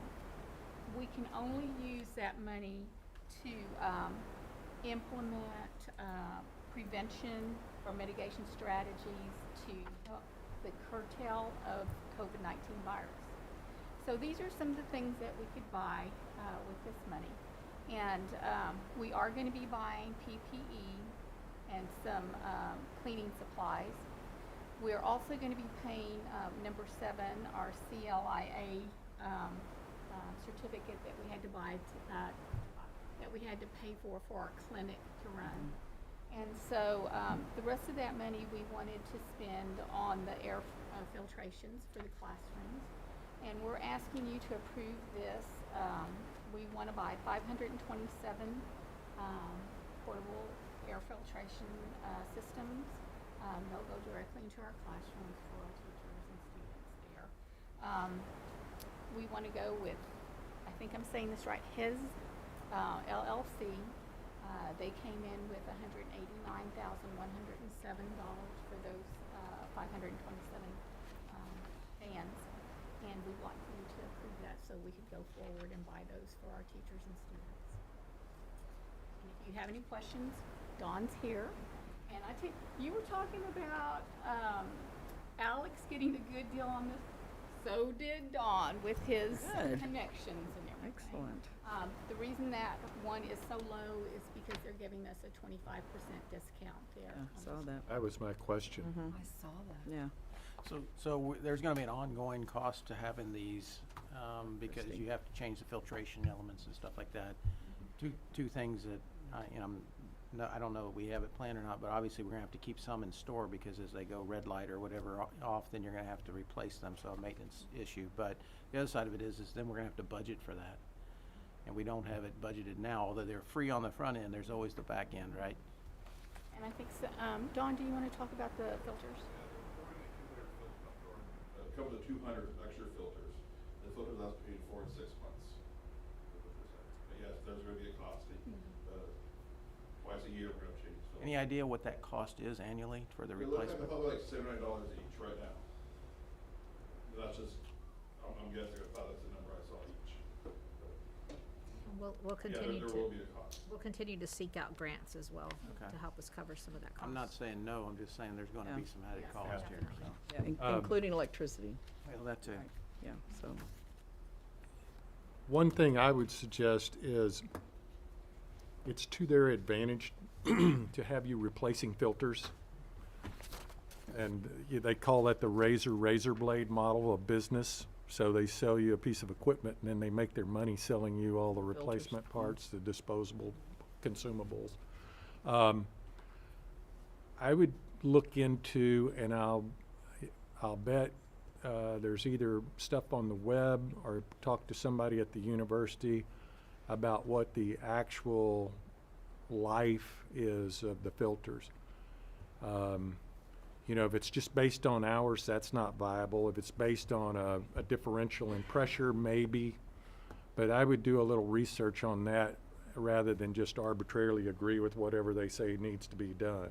We can only use that money to implement prevention or mitigation strategies to help the curtail of COVID-19 virus. So these are some of the things that we could buy with this money. And we are going to be buying PPE some cleaning supplies. We're also going to be paying number 7, our CLIA certificate that we had to buy, that we had to pay for our clinic to run. And so the rest of that money we wanted to spend on the air filtrations for the classrooms. And we're asking you to approve this. We want to buy 527 portable air filtration systems. They'll go directly into our classrooms for our teachers and students there. We want to go with, I think I'm saying this right, HIS LLC. They came in with $189,107 for those 527 fans, and we want you to approve that so we could go forward and buy those for our teachers and students. And if you have any questions, Dawn's here. And I think you were talking about Alex getting a good deal on this. So did Dawn with his connections and everything. Excellent. The reason that one is so low is because they're giving us a 25% discount there. Yeah, saw that. That was my question. I saw that. Yeah. So there's gonna be an ongoing cost to having these, because you have to change the filtration elements and stuff like that. Two things that, I don't know if we have it planned or not, but obviously we're gonna have to keep some in store because as they go red light or whatever off, then you're gonna have to replace them, so a maintenance issue. But the other side of it is then we're gonna have to budget for that. And we don't have it budgeted now, although they're free on the front end, there's always the back end, right? And I think, so, Dawn, do you want to talk about the filters? It comes with 200 extra filters. The filters last between 4 and 6 months. But yes, there's going to be a cost. Twice a year we're going to change filters. Any idea what that cost is annually for the We're looking at replacement? probably like $79 each right now. That's just, I'm guessing about that's the number I saw each. We'll continue there will be a cost. we'll continue to seek out grants as well Okay. to help us cover some of that cost. I'm not saying no, I'm just saying there's gonna be some added cost here, so. Yeah, including electricity. Well, that too. Yeah, so. One thing I would suggest is it's to their advantage to have you replacing filters. And they call that the razor blade model of business. So they sell you a piece of equipment and then they make their money selling you all the replacement parts, the disposable consumables. I would look into, and I'll bet there's either stuff on the web or talk to somebody at the university about what the actual life is of the filters. If it's just based on hours, that's not viable. If it's based on a differential in pressure, maybe. But I would do a little research on that rather than just arbitrarily agree with whatever they say needs to be done.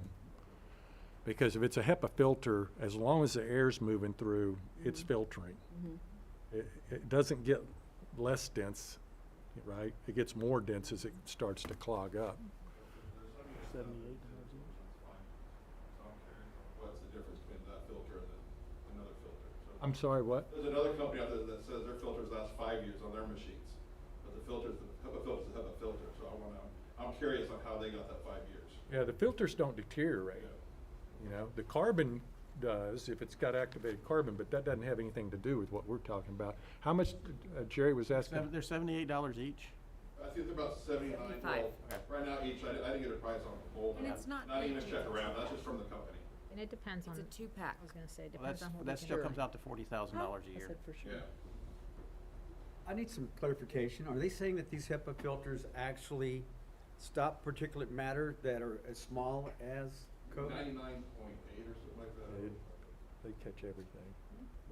Because if it's a HEPA filter, as long as the air's moving through, it's filtering. It doesn't get less dense, right? It gets more dense as it starts to clog up. What's the difference between that filter and another filter? I'm sorry, what? There's another company out there that says their filters last 5 years on their machines. But the filters, the HEPA filter is a HEPA filter, so I'm curious on how they got that 5 years. Yeah, the filters don't deteriorate. The carbon does if it's got activated carbon, but that doesn't have anything to do with what we're talking about. How much, Jerry was asking? They're $78 each? I think they're about 79. Well, right now each, I didn't get a price on the whole. And it's not even a big check deals. around, that's just from the company. And it depends on. It's a 2-pack. I was gonna say, it Well, depends on what we that can still do. comes out to $40,000 a year. For sure. Yeah. I need some clarification. Are they saying that these HEPA filters actually stop particulate matter that are as small as COVID? 99.8 or something like that. They catch everything,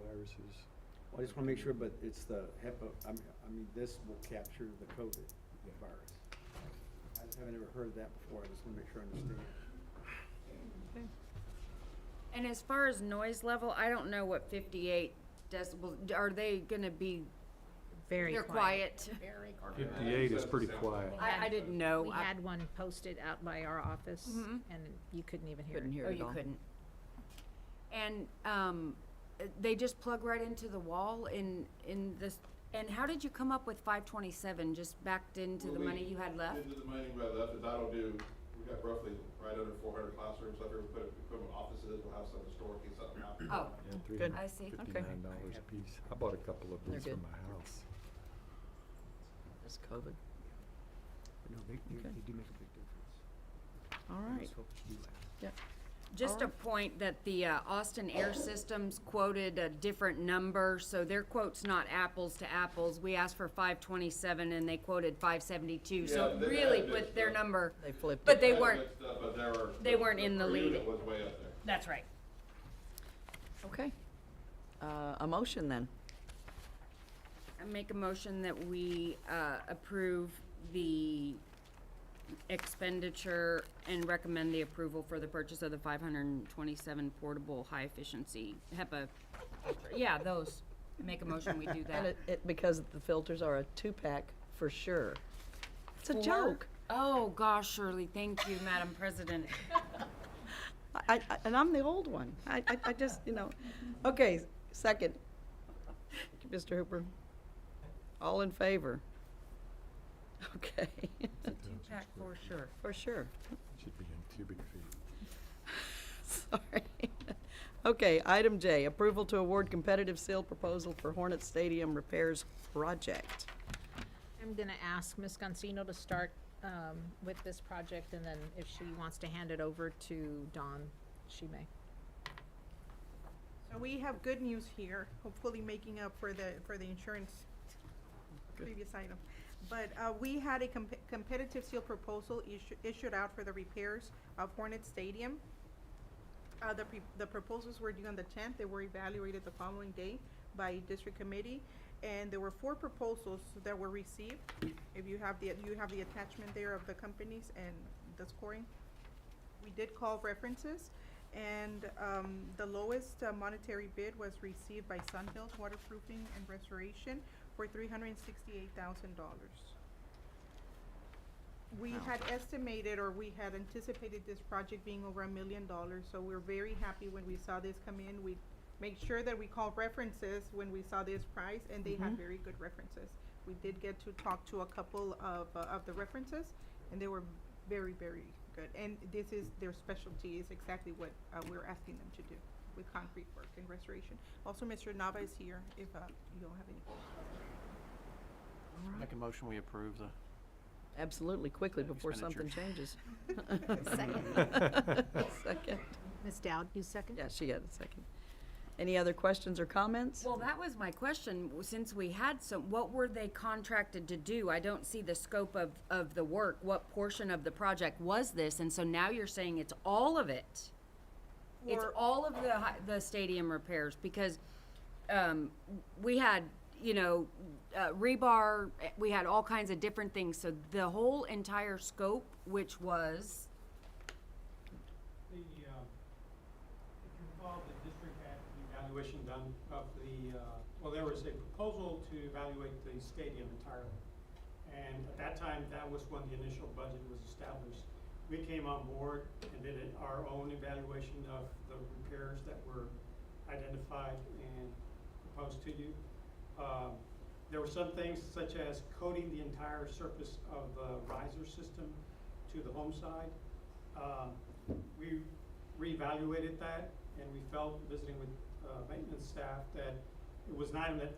viruses. Well, I just want to make sure, but it's the HEPA, I mean, this will capture the COVID virus. I just haven't ever heard that before. I just want to make sure I understand. And as far as noise level, I don't know what 58 decibels, are they gonna be, Very they're quiet? Very quiet. 58 is pretty quiet. I didn't know. We had one posted out by our office, and you couldn't even hear it. Couldn't hear Oh, it at you all. couldn't. And, they just plug right into the wall in this, and how did you come up with 527, just backed into the money you had left? Into the money we had left, is we we've got roughly right under 400 classrooms. So if we put equipment offices, we'll have some historically something happen. Oh, Good. I see. Okay. $59 a piece. I bought a couple of They're these for good. my house. That's COVID. No, they Okay. do make a big difference. All right. Those folks do last. Yeah. Just a point that the Austin Air Systems quoted a different number, so their quote's not apples to apples. We asked for 527 and they quoted 572, so Yeah, it they really had put mixed their up. number, They flipped but it. they Had weren't, mixed up, but they weren't in the per lead. unit was way up there. That's right. Okay. A motion then. I make a motion that we approve the expenditure and recommend the approval for the purchase of the 527 portable high-efficiency HEPA. Yeah, those. Make a motion, we do And that. because the filters are a 2-pack for sure. It's a Four? joke. Oh, gosh, Shirley, thank you, Madam President. And I'm the old one. I just, Okay, second. Mr. Hooper. All in favor? Okay. Two-pack for sure. For sure. Should be in cubic feet. Sorry. Okay, item J, approval to award competitive seal proposal for Hornet Stadium repairs project. I'm gonna ask Ms. Gancino to start with this project, and then if she wants to hand it over to Dawn, she may. So we have good news here, hopefully making up for the insurance previous item. But we had a competitive seal proposal issued out for the repairs of Hornet Stadium. The proposals were due on the 10th. They were evaluated the following day by district committee, and there were 4 proposals that were received. If you have the attachment there of the companies and the scoring. We did call references, and the lowest monetary bid was received by Sunhills Waterproofing and Restoration for $368,000. We had estimated, or we had anticipated this project being over $1 million, so we're very happy when we saw this come in. We made sure that we called references when we saw this price, and they had very good references. We did get to talk to a couple of the references, and they were very, very good. And this is their specialty, is exactly what we're asking them to do with concrete work and restoration. Also, Mr. Nava is here if you don't have any questions. Make a motion, we approve the. Absolutely, quickly before something Expenditures. changes. Second. Second. Ms. Dowd, you second? Yeah, she got a second. Any other questions or comments? Well, that was my question, since we had some, what were they contracted to do? I don't see the scope of the work. What portion of the project was this? And so now you're saying it's all of it? It's all of the stadium repairs, because, we had, rebar, we had all kinds of different things, so the whole entire scope, which was, If you recall, the district had the evaluation done of there was a proposal to evaluate the stadium entirely. And at that time, that was when the initial budget was established. We came on board and did our own evaluation of the repairs that were identified and proposed to you. There were some things such as coating the entire surface of the riser system to the home side. We reevaluated that, and we felt, visiting with maintenance staff, that it was an item that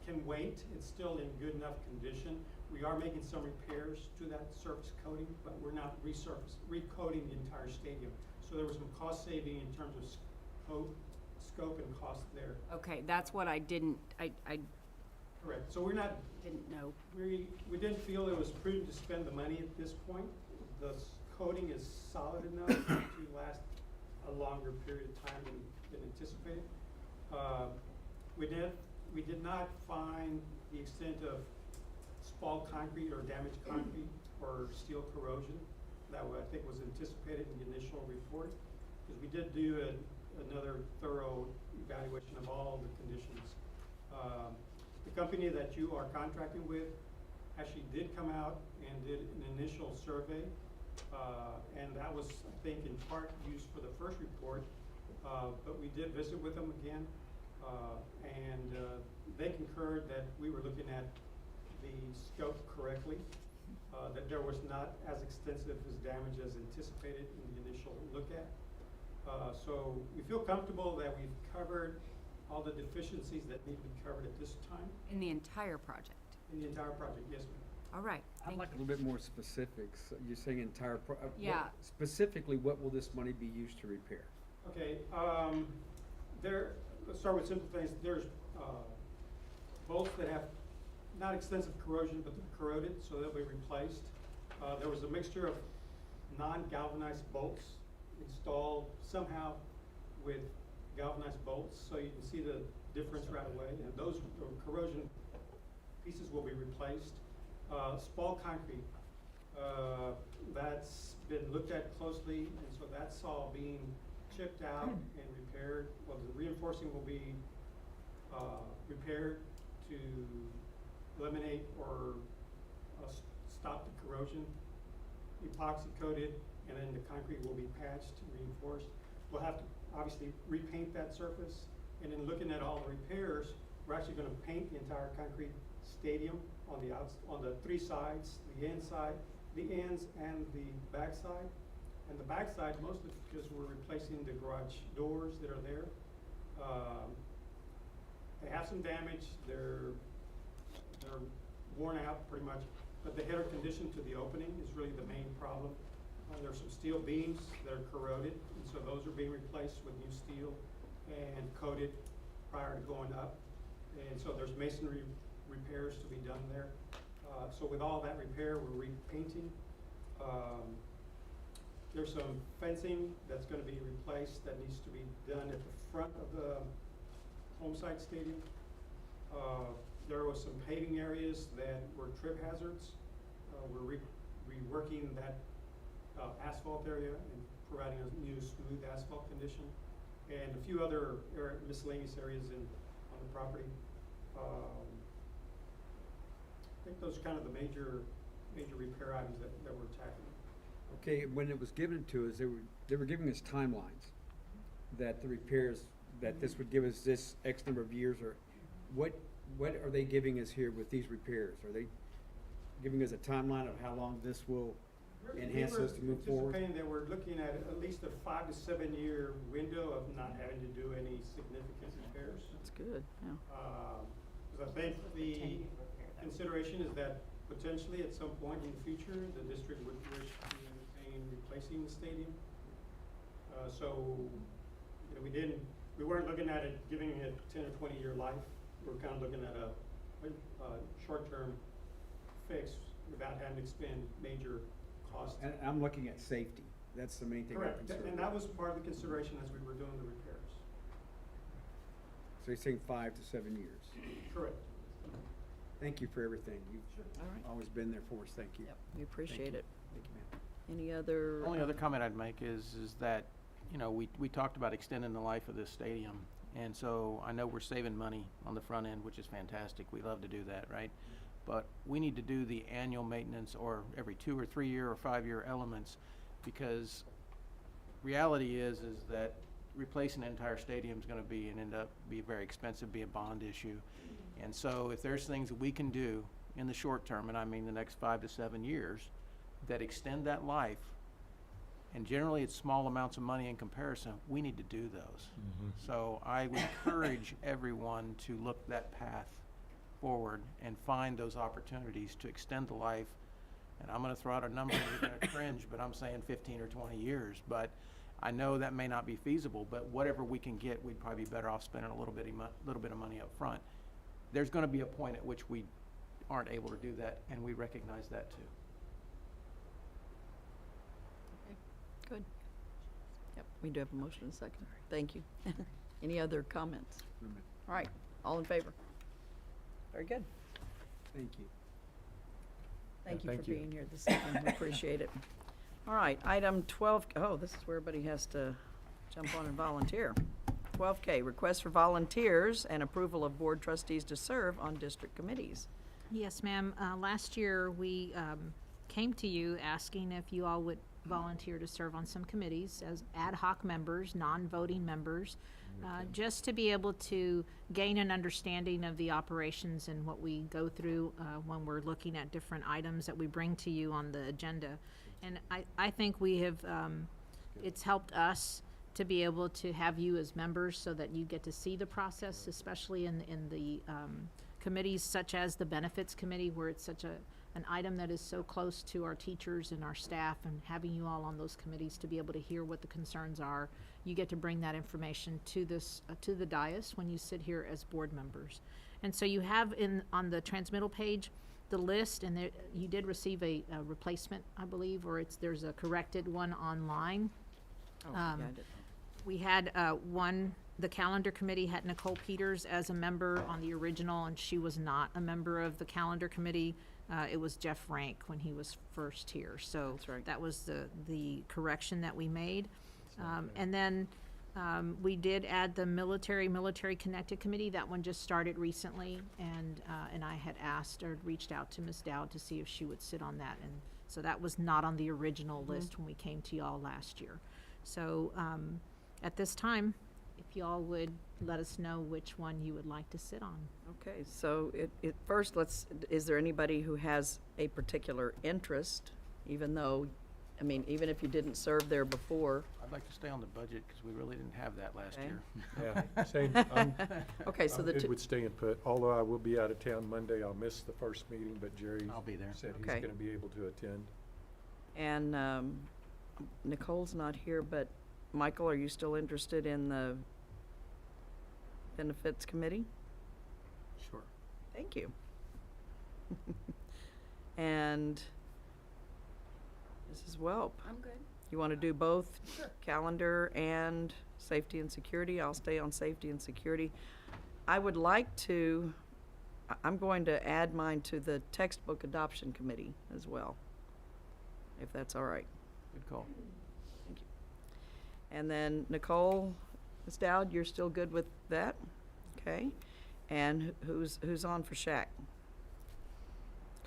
can wait. It's still in good enough condition. We are making some repairs to that surface coating, but we're not recoating the entire stadium. So there was some cost saving in terms of scope and cost there. okay, that's what I didn't, I Correct. So we're not, didn't know. we didn't feel it was prudent to spend the money at this point. The coating is solid enough to last a longer period of time than anticipated. We did not find the extent of spalled concrete or damaged concrete or steel corrosion that I think was anticipated in the initial report, because we did do another thorough evaluation of all the conditions. The company that you are contracting with actually did come out and did an initial survey, and that was, I think, in part used for the first report, but we did visit with them again, and they concurred that we were looking at the scope correctly. that there was not as extensive as damage as anticipated in the initial look at. So we feel comfortable that we've covered all the deficiencies that need to be covered at this time. In the entire project. In the entire project, yes, ma'am. All right, I'd thank like a you. little bit more specifics. You're saying entire Yeah. Specifically, what will this money be used to repair? Okay, let's start with simple things. There's bolts that have not extensive corrosion, but they're corroded, so they'll be replaced. There was a mixture of non-galvanized bolts installed somehow with galvanized bolts, so you can see the difference right away. And those corrosion pieces will be replaced. Spall concrete, that's been looked at closely, and so that's all being chipped out and repaired. Well, the reinforcing will be repaired to eliminate or stop the corrosion, epoxy coated, and then the concrete will be patched, reinforced. We'll have to obviously repaint that surface, and then looking at all the repairs, we're actually going to paint the entire concrete stadium on the three sides, the inside, the ends, and the back side. And the back side, mostly because we're replacing the garage doors that are there. They have some damage. They're worn out pretty much, but the header condition to the opening is really the main problem. There's some steel beams that are corroded, and so those are being replaced with new steel and coated prior to going up. And so there's masonry repairs to be done there. So with all that repair, we're repainting. There's some fencing that's going to be replaced that needs to be done at the front of the home site stadium. There was some paving areas that were trip hazards. We're reworking that asphalt area and providing a new smooth asphalt condition, and a few other miscellaneous areas on the property. I think those are kind of the major repair items that we're tackling. Okay, when it was given to us, they were giving us timelines that the repairs, that this would give us this X number of years, or what are they giving us here with these repairs? Are they giving us a timeline of how long this will enhance us to move forward? Anticipating that we're looking at least a 5 to 7 year window of not having to do any significant repairs. That's good, yeah. Because I think the consideration is that potentially at some point in the future, the district would wish to entertain replacing the stadium. So, you know, we weren't looking at it, giving it 10 or 20 year life. We're kind of looking at a short-term fix without having to expend major costs. And I'm looking at safety. That's the main thing I'm Correct, concerned and about. that was part of the consideration as we were doing the repairs. So you're saying 5 to 7 years? Correct. Thank you for everything. You've All right. always been there for us. Thank you. We appreciate it. Thank you, ma'am. Any other? Only other comment I'd make is that, you know, we talked about extending the life of this stadium. And so I know we're saving money on the front end, which is fantastic. We love to do that, right? But we need to do the annual maintenance or every 2 or 3 year or 5 year elements, because reality is that replacing an entire stadium is going to be and end up be very expensive, be a bond issue. And so if there's things that we can do in the short term, and I mean the next 5 to 7 years, that extend that life, and generally it's small amounts of money in comparison, we need to do those. So I would encourage everyone to look that path forward and find those opportunities to extend the life. And I'm going to throw out a number, you're going to cringe, but I'm saying 15 or 20 years. But I know that may not be feasible, but whatever we can get, we'd probably be better off spending a little bit of money up front. There's going to be a point at which we aren't able to do that, and we recognize that too. Good. Yep, we do have a motion and a second. Thank you. Any other comments? All right, all in favor? Very good. Thank you. Thank you thank for you. being here this evening. We appreciate it. All right, item 12, oh, this is where everybody has to jump on and volunteer. 12K, request for volunteers and approval of board trustees to serve on district committees. Yes, ma'am. Last year, we came to you asking if you all would volunteer to serve on some committees as ad hoc members, non-voting members, just to be able to gain an understanding of the operations and what we go through when we're looking at different items that we bring to you on the agenda. And I think we have, it's helped us to be able to have you as members so that you get to see the process, especially in the committees such as the Benefits Committee, where it's such an item that is so close to our teachers and our staff, and having you all on those committees to be able to hear what the concerns are. You get to bring that information to this, to the dais when you sit here as board members. And so you have on the transmittal page, the list, and you did receive a replacement, I believe, or there's a corrected one online. We had the calendar committee had Nicole Peters as a member on the original, and she was not a member of the calendar committee. It was Jeff Rank when he was first here. So that was the correction that we made. And then we did add the military connected committee. That one just started recently, and I had asked or reached out to Ms. Dowd to see if she would sit on that. And so that was not on the original list when we came to y'all last year. So at this time, if y'all would let us know which one you would like to sit on. Okay, so first, is there anybody who has a particular interest, even though, I mean, even if you didn't serve there before? I'd like to stay on the budget because we really didn't have that last year. Yeah, same. Okay, so I'm good with staying put, although I will be out of town Monday. I'll miss the first meeting, but Jerry I'll be there. said Okay. he's going to be able to attend. And Nicole's not here, but Michael, are you still interested in the Benefits Committee? Sure. Thank you. And Mrs. Welp? I'm good. You want to do both? Sure. Calendar and safety and security? I'll stay on safety and security. I would like to, I'm going to add mine to the textbook adoption committee as well, if that's all right. Good call. Thank you. And then Nicole, Ms. Dowd, you're still good with that? Okay. And who's on for Shack?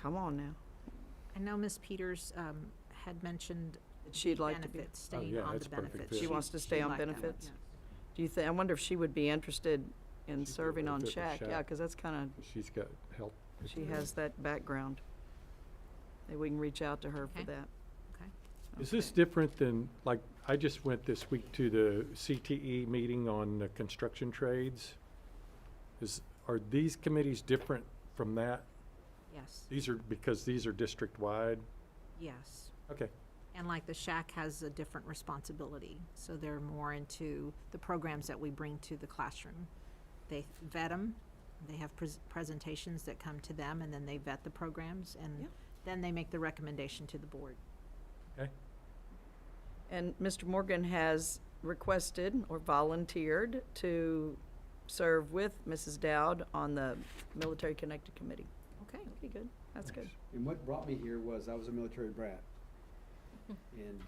Come on now. I know Ms. Peters had mentioned She'd like to be. benefits, staying on the benefits. She wants to stay on liked that one, benefits? yes. Do you think, I wonder if she would be interested in She'd be serving able on to fit with Shack? Yeah, Shack. because that's kind She's got help. of, she has that background. Maybe we can reach out to her for Okay. that. Okay. Is this different than, like, I just went this week to the CTE meeting on construction trades. Are these committees different from that? Yes, Because these are district-wide? yes. Okay. And like the Shack has a different responsibility, so they're more into the programs that we bring to the classroom. They vet them, they have presentations that come to them, and then they vet the programs, and then they make the recommendation to the board. Okay. And Mr. Morgan has requested or volunteered to serve with Mrs. Dowd on the Military Connected Committee. Okay, good. That's good. And what brought me here was I was a military brat. And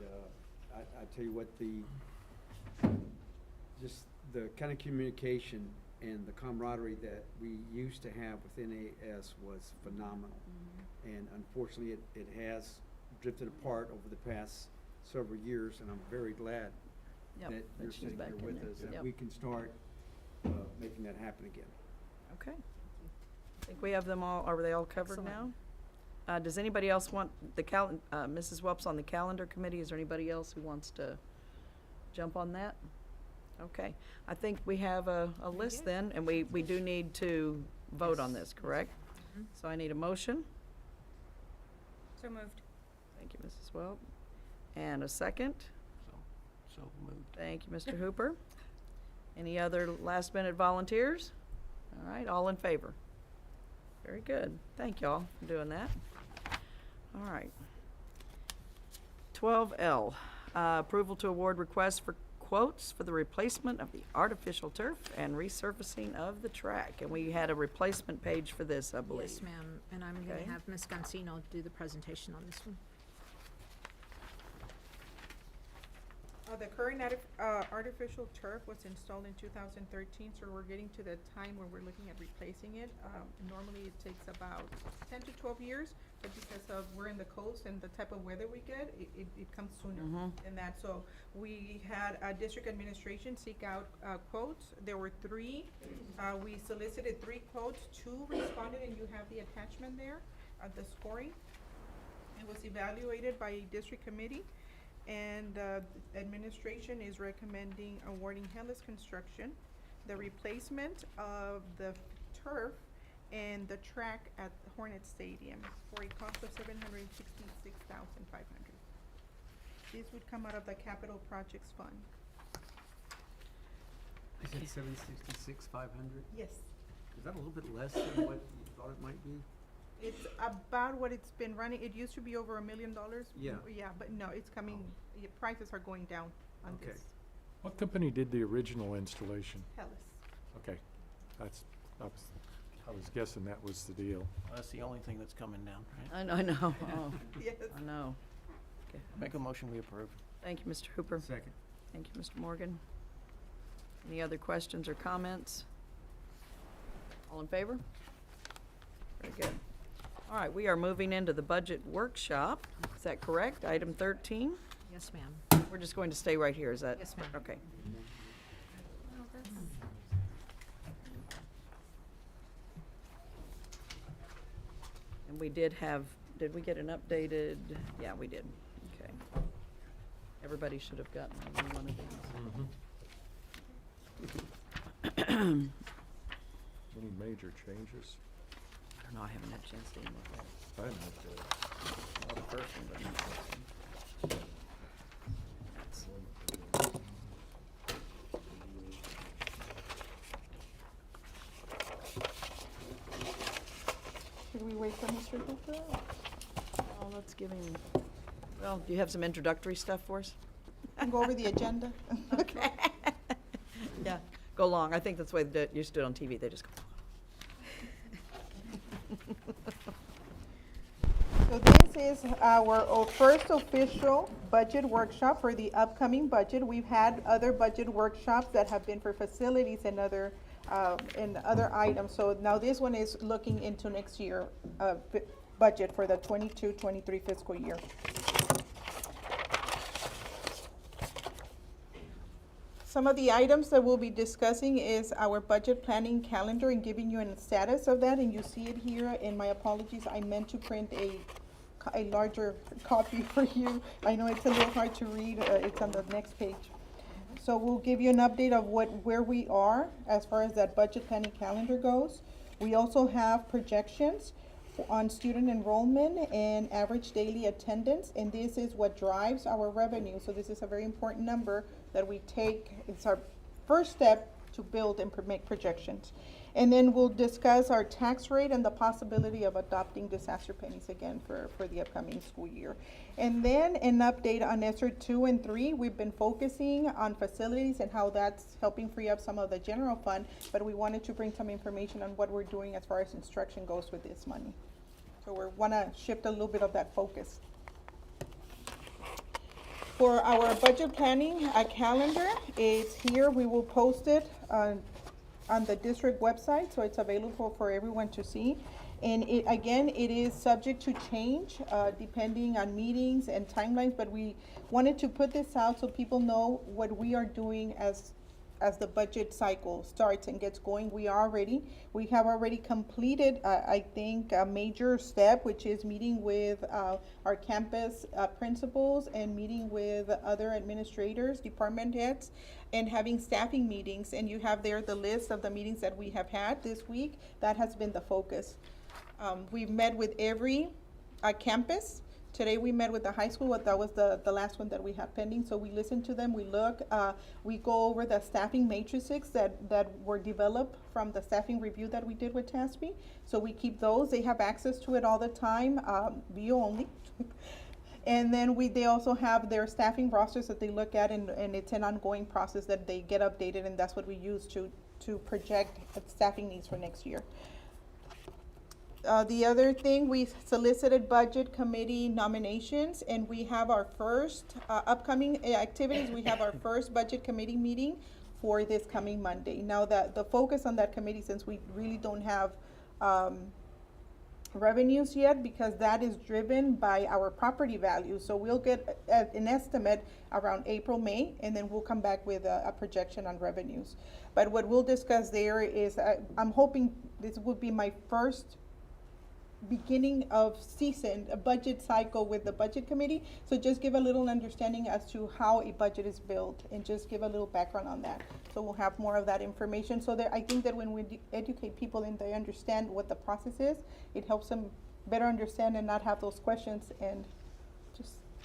I tell you what, just the kind of communication and the camaraderie that we used to have within AS was phenomenal. And unfortunately, it has drifted apart over the past several years, and I'm very glad Yep, that you're she's sitting back here in with there. us, that Yep. we can start making that happen again. Okay. I think we have them all, are they all covered now? Does anybody else want Mrs. Welp's on the calendar committee? Is there anybody else who wants to jump on that? Okay. I think we have a list then, and we do need to vote on this, correct? So I need a motion. So moved. Thank you, Mrs. Welp. And a second. So moved. Thank you, Mr. Hooper. Any other last-minute volunteers? All right, all in favor? Very good. Thank y'all for doing that. All right. 12L, approval to award request for quotes for the replacement of the artificial turf and resurfacing of the track. And we had a replacement page for this, I believe. Yes, ma'am, and I'm Okay. gonna have Ms. Gansino do the presentation on this one. The current artificial turf was installed in 2013, so we're getting to the time where we're looking at replacing it. Normally it takes about 10 to 12 years, but because of we're in the coast and the type of weather we get, it comes sooner than that. So we had district administration seek out quotes. There were 3. We solicited 3 quotes. 2 responded, and you have the attachment there, the scoring. It was evaluated by a district committee, and administration is recommending awarding Hellas Construction the replacement of the turf and the track at Hornet Stadium for a cost of $766,500. This would come out of the capital projects fund. I said 766,500. Yes. Is that a little bit less than what you thought it might be? It's about what it's been running. It used to be over $1 million. Yeah. Yeah, but no, it's coming, the prices are going down on Okay. this. What company did the original installation? Hellas. Okay, I was guessing that was the deal. That's the only thing that's coming down, right? I know. Oh, Yes. I know. Okay. Make a motion, we approve. Thank you, Mr. Hooper. Second. Thank you, Mr. Morgan. Any other questions or comments? All in favor? Very good. All right, we are moving into the budget workshop. Is that correct? Item 13? Yes, ma'am. We're just going to stay right here, is that? Yes, ma'am. Okay. And we did we get an updated, yeah, we did. Okay. Everybody should have gotten one of these. Any major changes? I don't know, I haven't had a chance to even look at it. I didn't look at it. Well, the first one, but not this one. Should we wait for Mr. Hooper? Oh, let's give him, well, do you have some introductory stuff for us? Go over the agenda. Okay. Yeah, go long. I think that's the way that you stood on TV. They just go. So this is our first official budget workshop for the upcoming budget. We've had other budget workshops that have been for facilities and other items. So now this one is looking into next year budget for the 22-23 fiscal year. Some of the items that we'll be discussing is our budget planning calendar and giving you a status of that, and you see it here, and my apologies, I meant to print a larger copy for you. I know it's a little hard to read, it's on the next page. So we'll give you an update of where we are as far as that budget planning calendar goes. We also have projections on student enrollment and average daily attendance, and this is what drives our revenue. So this is a very important number that we take. It's our first step to build and make projections. And then we'll discuss our tax rate and the possibility of adopting disaster pennies again for the upcoming school year. And then an update on ESSER 2 and 3. We've been focusing on facilities and how that's helping free up some of the general fund, but we wanted to bring some information on what we're doing as far as instruction goes with this money. So we want to shift a little bit of that focus. For our budget planning calendar, it's here. We will post it on the district website, so it's available for everyone to see. And it is subject to change depending on meetings and timelines, but we wanted to put this out so people know what we are doing as the budget cycle starts and gets going. We have already completed, I think, a major step, which is meeting with our campus principals and meeting with other administrators, department heads, and having staffing meetings. And you have there the list of the meetings that we have had this week. That has been the focus. We've met with every campus. Today we met with the high school, that was the last one that we had pending. So we listen to them, we look, we go over the staffing matrices that were developed from the staffing review that we did with TASB. So we keep those, they have access to it all the time, view only. And then they also have their staffing rosters that they look at, and it's an ongoing process that they get updated, and that's what we use to project staffing needs for next year. The other thing, we solicited budget committee nominations, and we have our first upcoming activities. We have our first budget committee meeting for this coming Monday. Now, the focus on that committee, since we really don't have revenues yet, because that is driven by our property value. So we'll get an estimate around April, May, and then we'll come back with a projection on revenues. But what we'll discuss there is, I'm hoping this would be my first beginning of season, a budget cycle with the budget committee. So just give a little understanding as to how a budget is built, and just give a little background on that. So we'll have more of that information. So that I think that when we educate people and they understand what the process is, it helps them better understand and not have those questions. And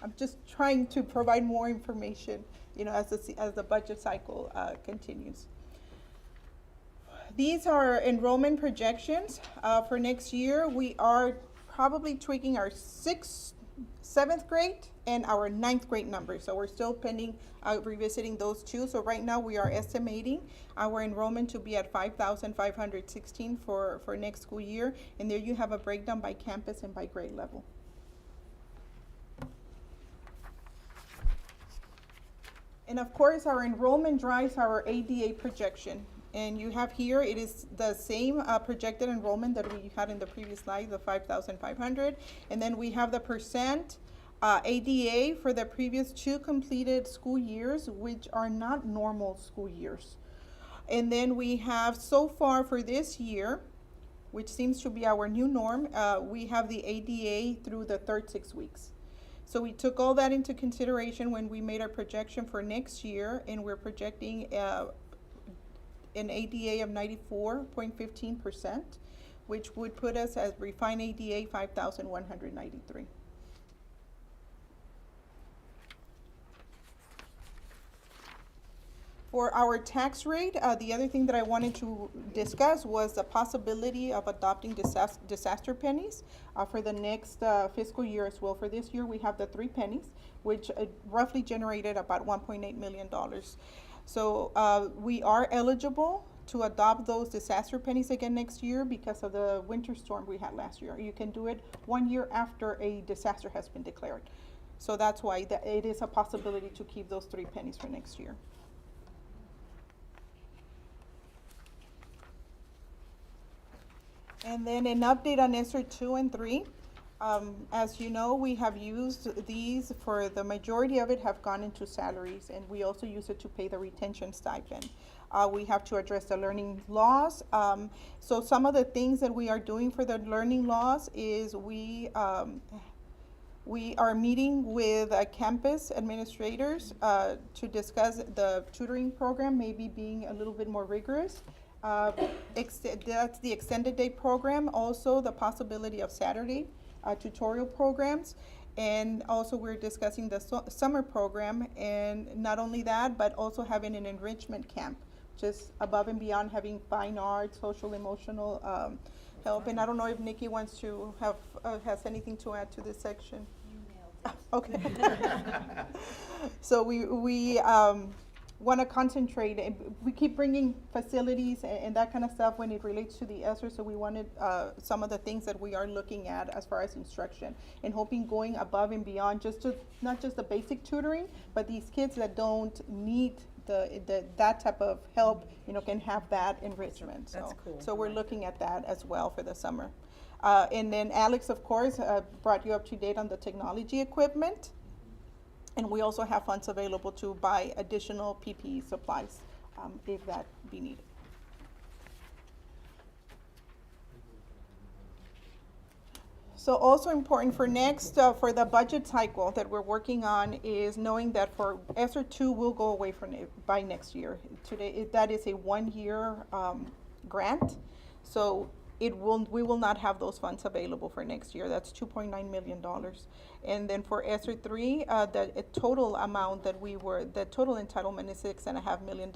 I'm just trying to provide more information, as the budget cycle continues. These are enrollment projections for next year. We are probably tweaking our 7th grade and our 9th grade numbers. So we're still pending revisiting those two. So right now we are estimating our enrollment to be at 5,516 for next school year. And there you have a breakdown by campus and by grade level. And of course, our enrollment drives our ADA projection. And you have here, it is the same projected enrollment that we had in the previous slide, the 5,500. And then we have the percent ADA for the previous 2 completed school years, which are not normal school years. And then we have so far for this year, which seems to be our new norm, we have the ADA through the 3rd 6 weeks. So we took all that into consideration when we made our projection for next year, and we're projecting an ADA of 94.15%, which would put us at refined ADA 5,193. For our tax rate, the other thing that I wanted to discuss was the possibility of adopting disaster pennies for the next fiscal year as well. For this year, we have the 3 pennies, which roughly generated about $1.8 million. So we are eligible to adopt those disaster pennies again next year because of the winter storm we had last year. You can do it 1 year after a disaster has been declared. So that's why it is a possibility to keep those 3 pennies for next year. And then an update on ESSER 2 and 3. As you know, we have used these for the majority of it have gone into salaries, and we also use it to pay the retention stipend. We have to address the learning loss. So some of the things that we are doing for the learning loss is we are meeting with campus administrators to discuss the tutoring program, maybe being a little bit more rigorous. That's the extended day program. Also the possibility of Saturday tutorial programs. And also we're discussing the summer program, and not only that, but also having an enrichment camp, just above and beyond having fine arts, social, emotional help. And I don't know if Nikki wants to has anything to add to this section. You nailed it. Okay. So we want to concentrate, and we keep bringing facilities and that kind of stuff when it relates to the ESSER. So we wanted some of the things that we are looking at as far as instruction, and hoping going above and beyond, not just the basic tutoring, but these kids that don't need that type of help, can have that enrichment. That's cool. So we're looking at that as well for the summer. And then Alex, of course, brought you up to date on the technology equipment. And we also have funds available to buy additional PPE supplies if that be needed. So also important for next, for the budget cycle that we're working on, is knowing that for ESSER 2 will go away by next year. That is a 1-year grant. So we will not have those funds available for next year. That's $2.9 million. And then for ESSER 3, the total amount the total entitlement is $6.5 million.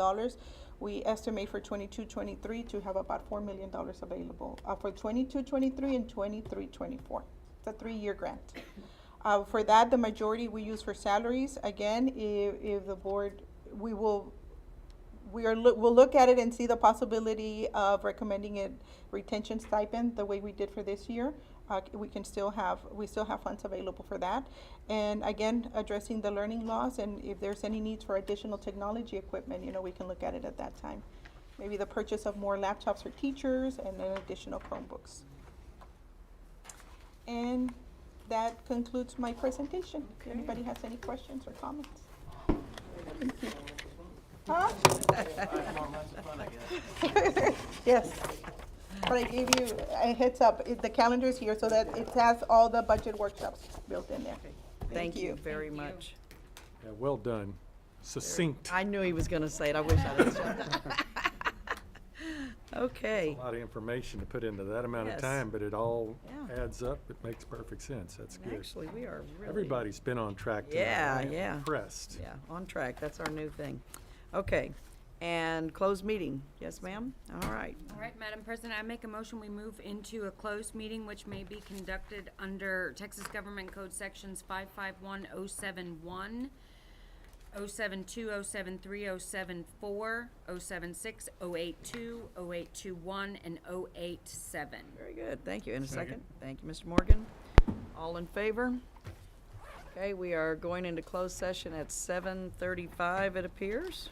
We estimate for 22-23 to have about $4 million available for 22-23 and 23-24. It's a 3-year grant. For that, the majority we use for salaries. Again, if the board, we will we'll look at it and see the possibility of recommending it retention stipend the way we did for this year. We still have funds available for that. And again, addressing the learning loss, and if there's any needs for additional technology equipment, we can look at it at that time. Maybe the purchase of more laptops for teachers and then additional Chromebooks. And that concludes my presentation. If anybody has any questions or comments. Thank you. Huh? Yes. But I gave you a heads up. The calendar is here so that it has all the budget workshops built in there. Thank you very much. Yeah, well done. Succinct. I knew he was gonna say it. I wish I had said that. Okay. A lot of information to put into that amount of Yes. time, but it all Yeah. adds up. It makes perfect sense. That's good. Actually, we are really. Everybody's been on track tonight. Yeah, I am yeah. impressed. Yeah, on track. That's our new thing. Okay. And closed meeting. Yes, ma'am? All right. All right, Madam President, I make a motion we move into a closed meeting which may be conducted under Texas Government Code Sections 551071, 072, 073, 074, 076, 082, 0821, and 087. Very good. Thank you. In a second. Thank you, Mr. Morgan. All in favor? Okay, we are going into closed session at 7:35, it appears.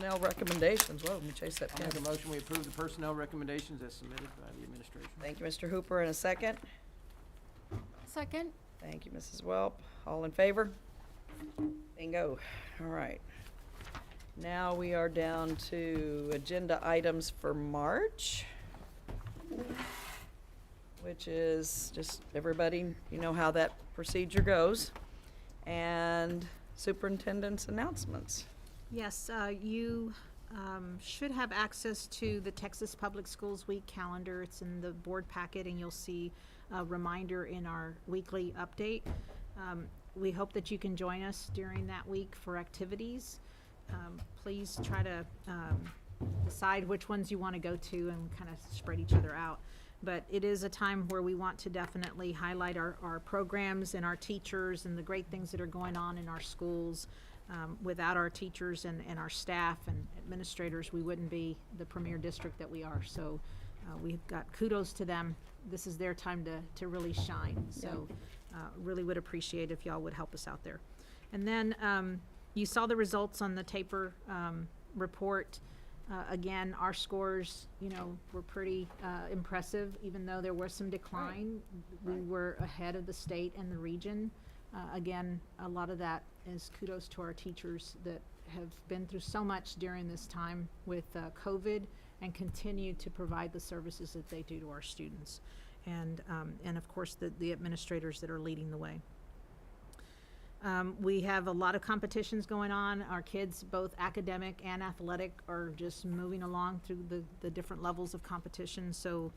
Personnel recommendations, whoa, let me chase that I'll pen. make a motion, we approve the personnel recommendations as submitted by the administration. Thank you, Mr. Hooper, and a second. Second. Thank you, Mrs. Welp. All in favor? Bingo. All right. Now we are down to agenda items for March, which is just everybody, you know how that procedure goes, and superintendent's announcements. Yes, you should have access to the Texas Public Schools Week calendar. It's in the board packet, and you'll see a reminder in our weekly update. We hope that you can join us during that week for activities. Please try to decide which ones you want to go to and kind of spread each other out. But it is a time where we want to definitely highlight our programs and our teachers and the great things that are going on in our schools. Without our teachers and our staff and administrators, we wouldn't be the premier district that we are. So we've got kudos to them. This is their time to really shine. So really would appreciate if y'all would help us out there. And then you saw the results on the TAPER report. Again, our scores, were pretty impressive. Even though there was some decline, we were ahead of the state and the region. Again, a lot of that is kudos to our teachers that have been through so much during this time with COVID and continue to provide the services that they do to our students. And of course, the administrators that are leading the way. We have a lot of competitions going on. Our kids, both academic and athletic, are just moving along through the different levels of competition. So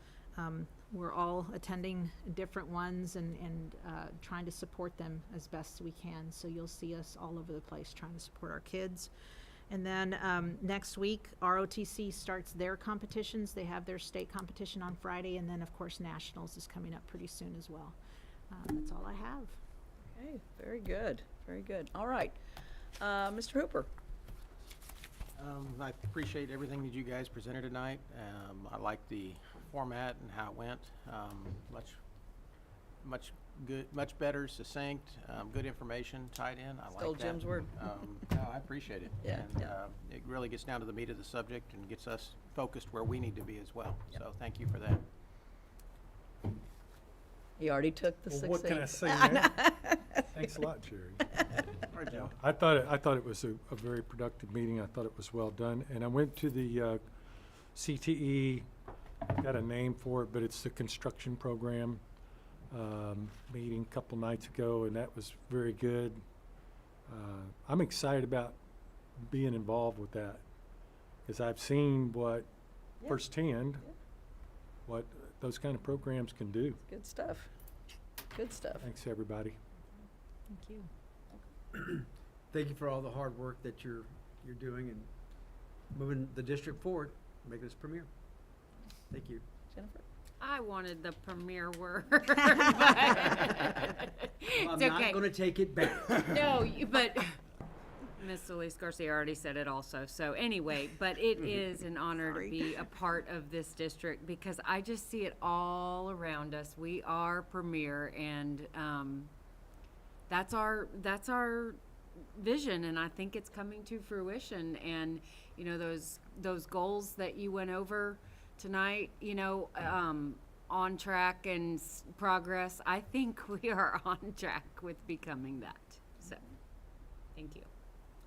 we're all attending different ones and trying to support them as best we can. So you'll see us all over the place trying to support our kids. And then next week, ROTC starts their competitions. They have their state competition on Friday, and then of course Nationals is coming up pretty soon as well. That's all I have. Okay, very good, very good. All right, Mr. Hooper. I appreciate everything that you guys presented tonight. I like the format and how it went. Much better, succinct, good information tied in. I like that. Stole Jim's word. No, I appreciate it. Yeah, And it really gets down to the meat of the subject and gets us focused where we need to be as well. So thank you for that. He already took the Well, what can I 16. say now? Thanks a lot, Jerry. All right, Joe. I thought it was a very productive meeting. I thought it was well done. And I went to the CTE, got a name for it, but it's the construction program meeting a couple nights ago, and that was very good. I'm excited about being involved with that because I've seen firsthand what those kind of programs can do. Good stuff. Good stuff. Thanks, everybody. Thank you. Thank you for all the hard work that you're doing and moving the district forward, making us premier. Thank you. Jennifer? I wanted the premier word. Well, It's I'm not okay. going to take it back. No, but Ms. Solis Garcia already said it also. So anyway, but it is an honor to be a part of this district because I just see it all around us. We are premier, and that's our vision, and I think it's coming to fruition. And those goals that you went over tonight, on track and progress. I think we are on track with becoming that. So, thank you.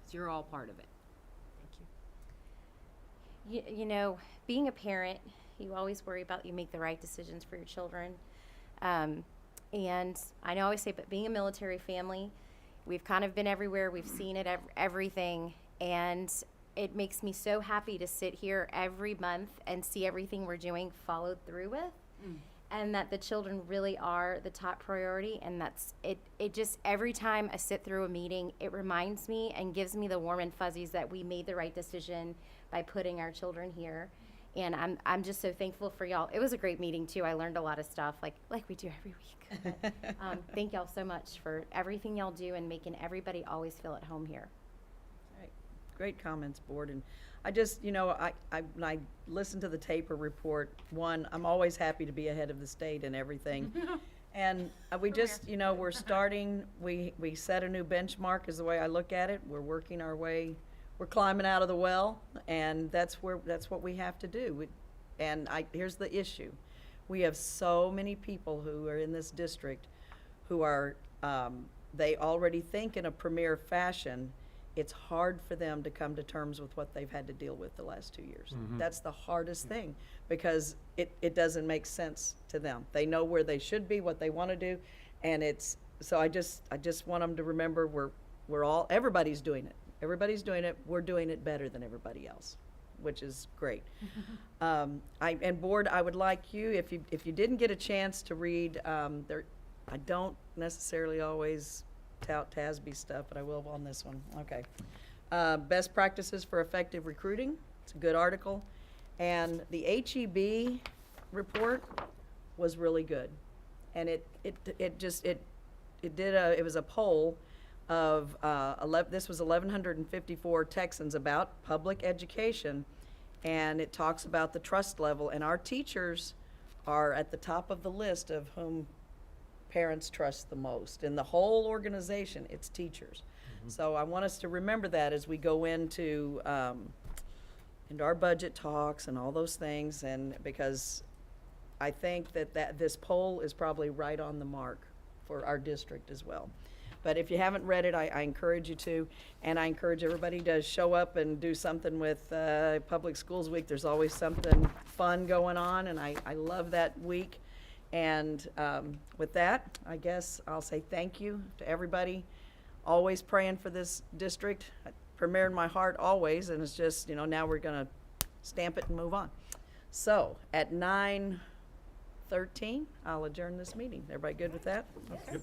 'Cause you're all part of it. You being a parent, you always worry about you make the right decisions for your children. And I know I always say, but being a military family, we've kind of been everywhere. We've seen it, everything. And it makes me so happy to sit here every month and see everything we're doing followed through with. And that the children really are the top priority. And that's it. It just, every time I sit through a meeting, it reminds me and gives me the warm and fuzzies that we made the right decision by putting our children here. And I'm just so thankful for y'all. It was a great meeting too. I learned a lot of stuff like we do every week. But, thank y'all so much for everything y'all do and making everybody always feel at home here. Right. Great comments, board. And I just, when I listen to the TAPER report, I'm always happy to be ahead of the state and everything. And we just, we're starting, we set a new benchmark is the way I look at it. We're working our way we're climbing out of the well, and that's what we have to do. Here's the issue. We have so many people who are in this district who are, they already think in a premier fashion. It's hard for them to come to terms with what they've had to deal with the last 2 years. That's the hardest thing, because it doesn't make sense to them. They know where they should be, what they want to do, and so I just want them to remember everybody's doing it. Everybody's doing it. We're doing it better than everybody else, which is great. And board, I would like you, if you didn't get a chance to read, I don't necessarily always tout TASB stuff, but I will on this one. Okay. Best practices for effective recruiting. It's a good article. And the HEB report was really good. And it was a poll of, this was 1,154 Texans about public education. And it talks about the trust level. And our teachers are at the top of the list of whom parents trust the most. In the whole organization, it's teachers. So I want us to remember that as we go into our budget talks and all those things, and because I think that this poll is probably right on the mark for our district as well. But if you haven't read it, I encourage you to, and I encourage everybody to show up and do something with Public Schools Week. There's always something fun going on, and I love that week. And with that, I guess I'll say thank you to everybody. Always praying for this district. Premier in my heart always, and it's just, now we're going to stamp it and move on. So at 9:13, I'll adjourn this meeting. Everybody good with that? Okay.